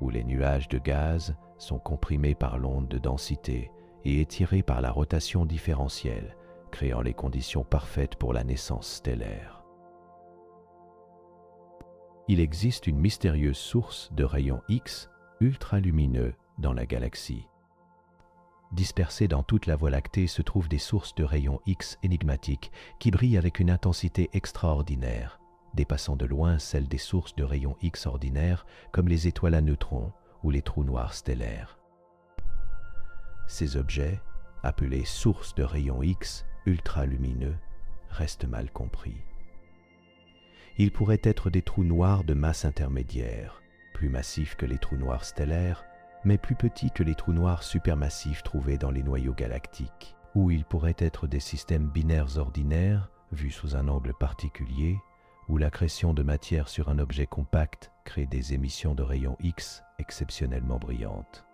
[SPEAKER 1] où les nuages de gaz sont comprimés par l'onde de densité et étirés par la rotation différentielle, créant les conditions parfaites pour la naissance stellaire. Il existe une mystérieuse source de rayons X ultralumineux dans la galaxie. Dispersées dans toute la Voie lactée se trouvent des sources de rayons X énigmatiques qui brillent avec une intensité extraordinaire, dépassant de loin celle des sources de rayons X ordinaires comme les étoiles à neutrons ou les trous noirs stellaires. Ces objets, appelés sources de rayons X ultralumineux, restent mal compris. Ils pourraient être des trous noirs de masse intermédiaire, plus massifs que les trous noirs stellaires, mais plus petits que les trous noirs supermassifs trouvés dans les noyaux galactiques, ou ils pourraient être des systèmes binaires ordinaires, vus sous un angle particulier, où l'accrétion de matière sur un objet compact crée des émissions de rayons X exceptionnellement brillantes.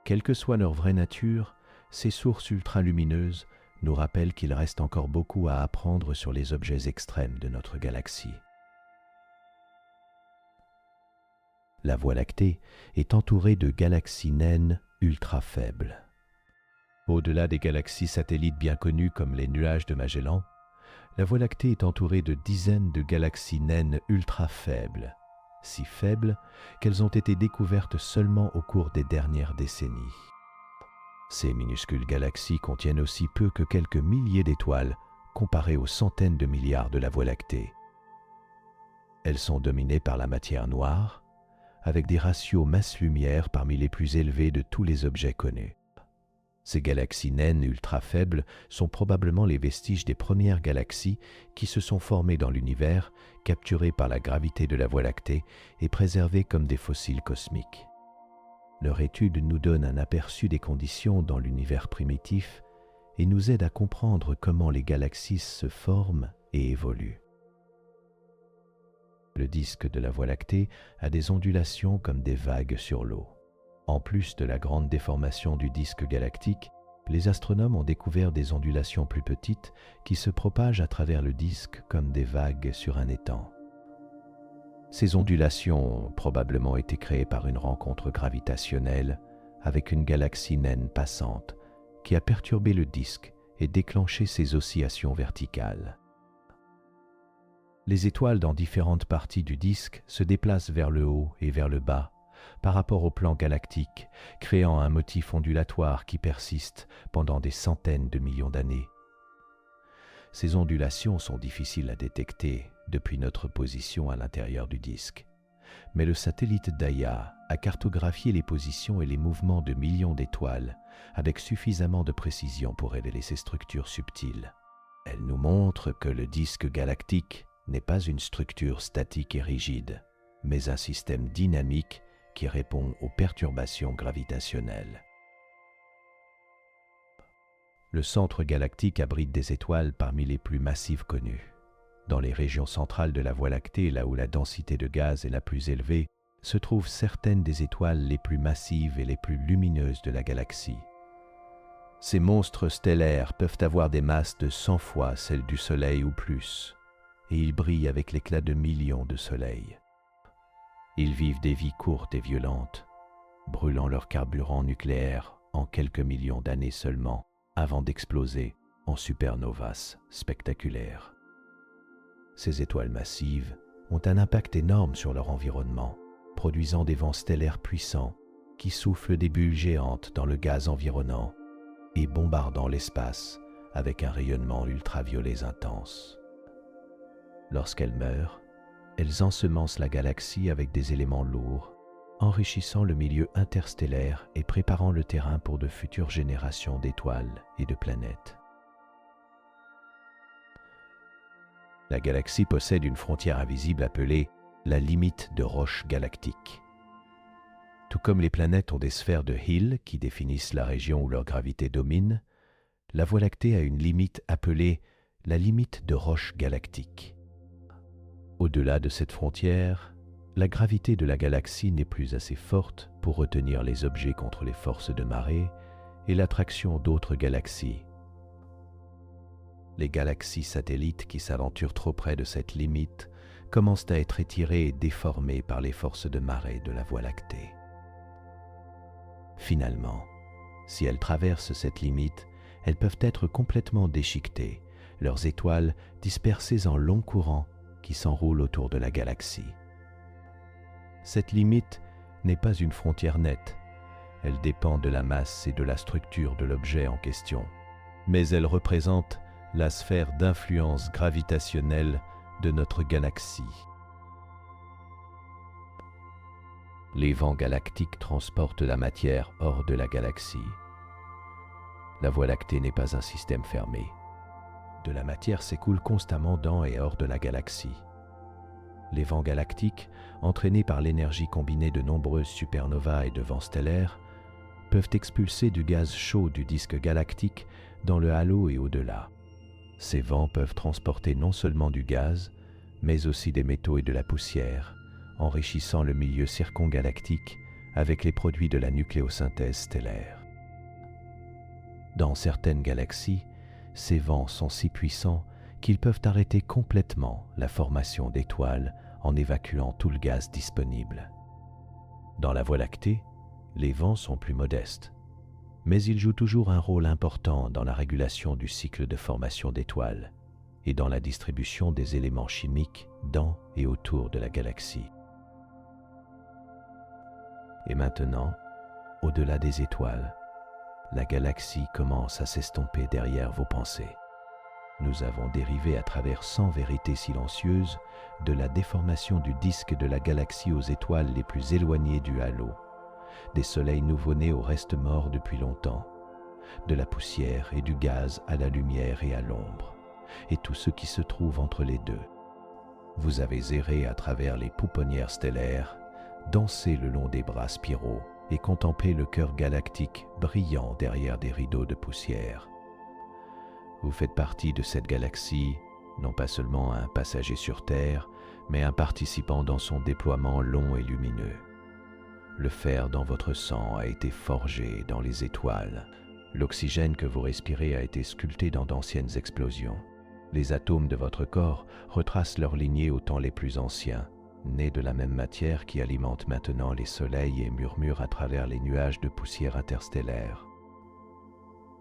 [SPEAKER 1] Quelle que soit leur vraie nature, ces sources ultralumineuses nous rappellent qu'il reste encore beaucoup à apprendre sur les objets extrêmes de notre galaxie. La Voie lactée est entourée de galaxies naines ultra faibles. Au-delà des galaxies satellites bien connues comme les nuages de Magellan, la Voie lactée est entourée de dizaines de galaxies naines ultra faibles, si faibles qu'elles ont été découvertes seulement au cours des dernières décennies. Ces minuscules galaxies contiennent aussi peu que quelques milliers d'étoiles comparées aux centaines de milliards de la Voie lactée. Elles sont dominées par la matière noire, avec des ratios masse-lumière parmi les plus élevés de tous les objets connus. Ces galaxies naines ultra faibles sont probablement les vestiges des premières galaxies qui se sont formées dans l'univers, capturées par la gravité de la Voie lactée et préservées comme des fossiles cosmiques. Leur étude nous donne un aperçu des conditions dans l'univers primitif et nous aide à comprendre comment les galaxies se forment et évoluent. Le disque de la Voie lactée a des ondulations comme des vagues sur l'eau. En plus de la grande déformation du disque galactique, les astronomes ont découvert des ondulations plus petites qui se propagent à travers le disque comme des vagues sur un étang. Ces ondulations ont probablement été créées par une rencontre gravitationnelle avec une galaxie naine passante qui a perturbé le disque et déclenché ces oscillations verticales. Les étoiles dans différentes parties du disque se déplacent vers le haut et vers le bas par rapport au plan galactique, créant un motif ondulatoire qui persiste pendant des centaines de millions d'années. Ces ondulations sont difficiles à détecter depuis notre position à l'intérieur du disque, mais le satellite Daya a cartographié les positions et les mouvements de millions d'étoiles avec suffisamment de précision pour révéler ces structures subtiles. Elle nous montre que le disque galactique n'est pas une structure statique et rigide, mais un système dynamique qui répond aux perturbations gravitationnelles. Le centre galactique abrite des étoiles parmi les plus massives connues. Dans les régions centrales de la Voie lactée, là où la densité de gaz est la plus élevée, se trouvent certaines des étoiles les plus massives et les plus lumineuses de la galaxie. Ces monstres stellaires peuvent avoir des masses de 100 fois celles du Soleil ou plus, et ils brillent avec l'éclat de millions de soleils. Ils vivent des vies courtes et violentes, brûlant leur carburant nucléaire en quelques millions d'années seulement, avant d'exploser en supernovas spectaculaires. Ces étoiles massives ont un impact énorme sur leur environnement, produisant des vents stellaires puissants qui soufflent des bulles géantes dans le gaz environnant et bombardant l'espace avec un rayonnement ultraviolet intense. Lorsqu'elles meurent, elles ensemencent la galaxie avec des éléments lourds, enrichissant le milieu interstellaire et préparant le terrain pour de futures générations d'étoiles et de planètes. La galaxie possède une frontière invisible appelée la limite de Roche galactique. Tout comme les planètes ont des sphères de Hill qui définissent la région où leur gravité domine, la Voie lactée a une limite appelée la limite de Roche galactique. Au-delà de cette frontière, la gravité de la galaxie n'est plus assez forte pour retenir les objets contre les forces de marée et l'attraction d'autres galaxies. Les galaxies satellites qui s'aventurent trop près de cette limite commencent à être étirées et déformées par les forces de marée de la Voie lactée. Finalement, si elles traversent cette limite, elles peuvent être complètement déchiquetées, leurs étoiles dispersées en longs courants qui s'enroulent autour de la galaxie. Cette limite n'est pas une frontière nette, elle dépend de la masse et de la structure de l'objet en question, mais elle représente la sphère d'influence gravitationnelle de notre galaxie. Les vents galactiques transportent la matière hors de la galaxie. La Voie lactée n'est pas un système fermé. De la matière s'écoule constamment dans et hors de la galaxie. Les vents galactiques, entraînés par l'énergie combinée de nombreuses supernovas et de vents stellaires, peuvent expulser du gaz chaud du disque galactique dans le halo et au-delà. Ces vents peuvent transporter non seulement du gaz, mais aussi des métaux et de la poussière, enrichissant le milieu circongalactique avec les produits de la nucléosynthèse stellaire. Dans certaines galaxies, ces vents sont si puissants qu'ils peuvent arrêter complètement la formation d'étoiles en évacuant tout le gaz disponible. Dans la Voie lactée, les vents sont plus modestes, mais ils jouent toujours un rôle important dans la régulation du cycle de formation d'étoiles et dans la distribution des éléments chimiques dans et autour de la galaxie. Et maintenant, au-delà des étoiles, la galaxie commence à s'estomper derrière vos pensées. Nous avons dérivé à travers 100 vérités silencieuses de la déformation du disque de la galaxie aux étoiles les plus éloignées du halo, des soleils nouveau-nés aux restes morts depuis longtemps, de la poussière et du gaz à la lumière et à l'ombre, et tout ce qui se trouve entre les deux. Vous avez erré à travers les pouponnières stellaires, dansé le long des bras spiraux et contemplé le cœur galactique brillant derrière des rideaux de poussière. Vous faites partie de cette galaxie, non pas seulement un passager sur Terre, mais un participant dans son déploiement long et lumineux. Le fer dans votre sang a été forgé dans les étoiles. L'oxygène que vous respirez a été sculpté dans d'anciennes explosions. Les atomes de votre corps retracent leur lignée aux temps les plus anciens, nés de la même matière qui alimente maintenant les soleils et murmure à travers les nuages de poussière interstellaire.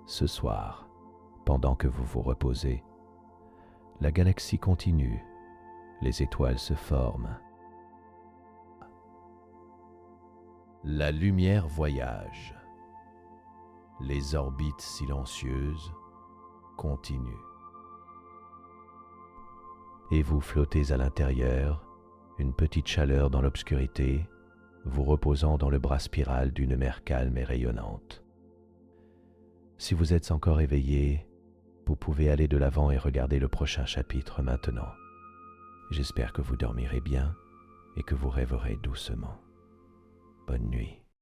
[SPEAKER 1] Ce soir, pendant que vous vous reposez, la galaxie continue, les étoiles se forment. La lumière voyage. Les orbites silencieuses continuent. Et vous flottez à l'intérieur, une petite chaleur dans l'obscurité, vous reposant dans le bras spiral d'une mer calme et rayonnante. Si vous êtes encore éveillé, vous pouvez aller de l'avant et regarder le prochain chapitre maintenant. J'espère que vous dormirez bien et que vous rêverez doucement. Bonne nuit.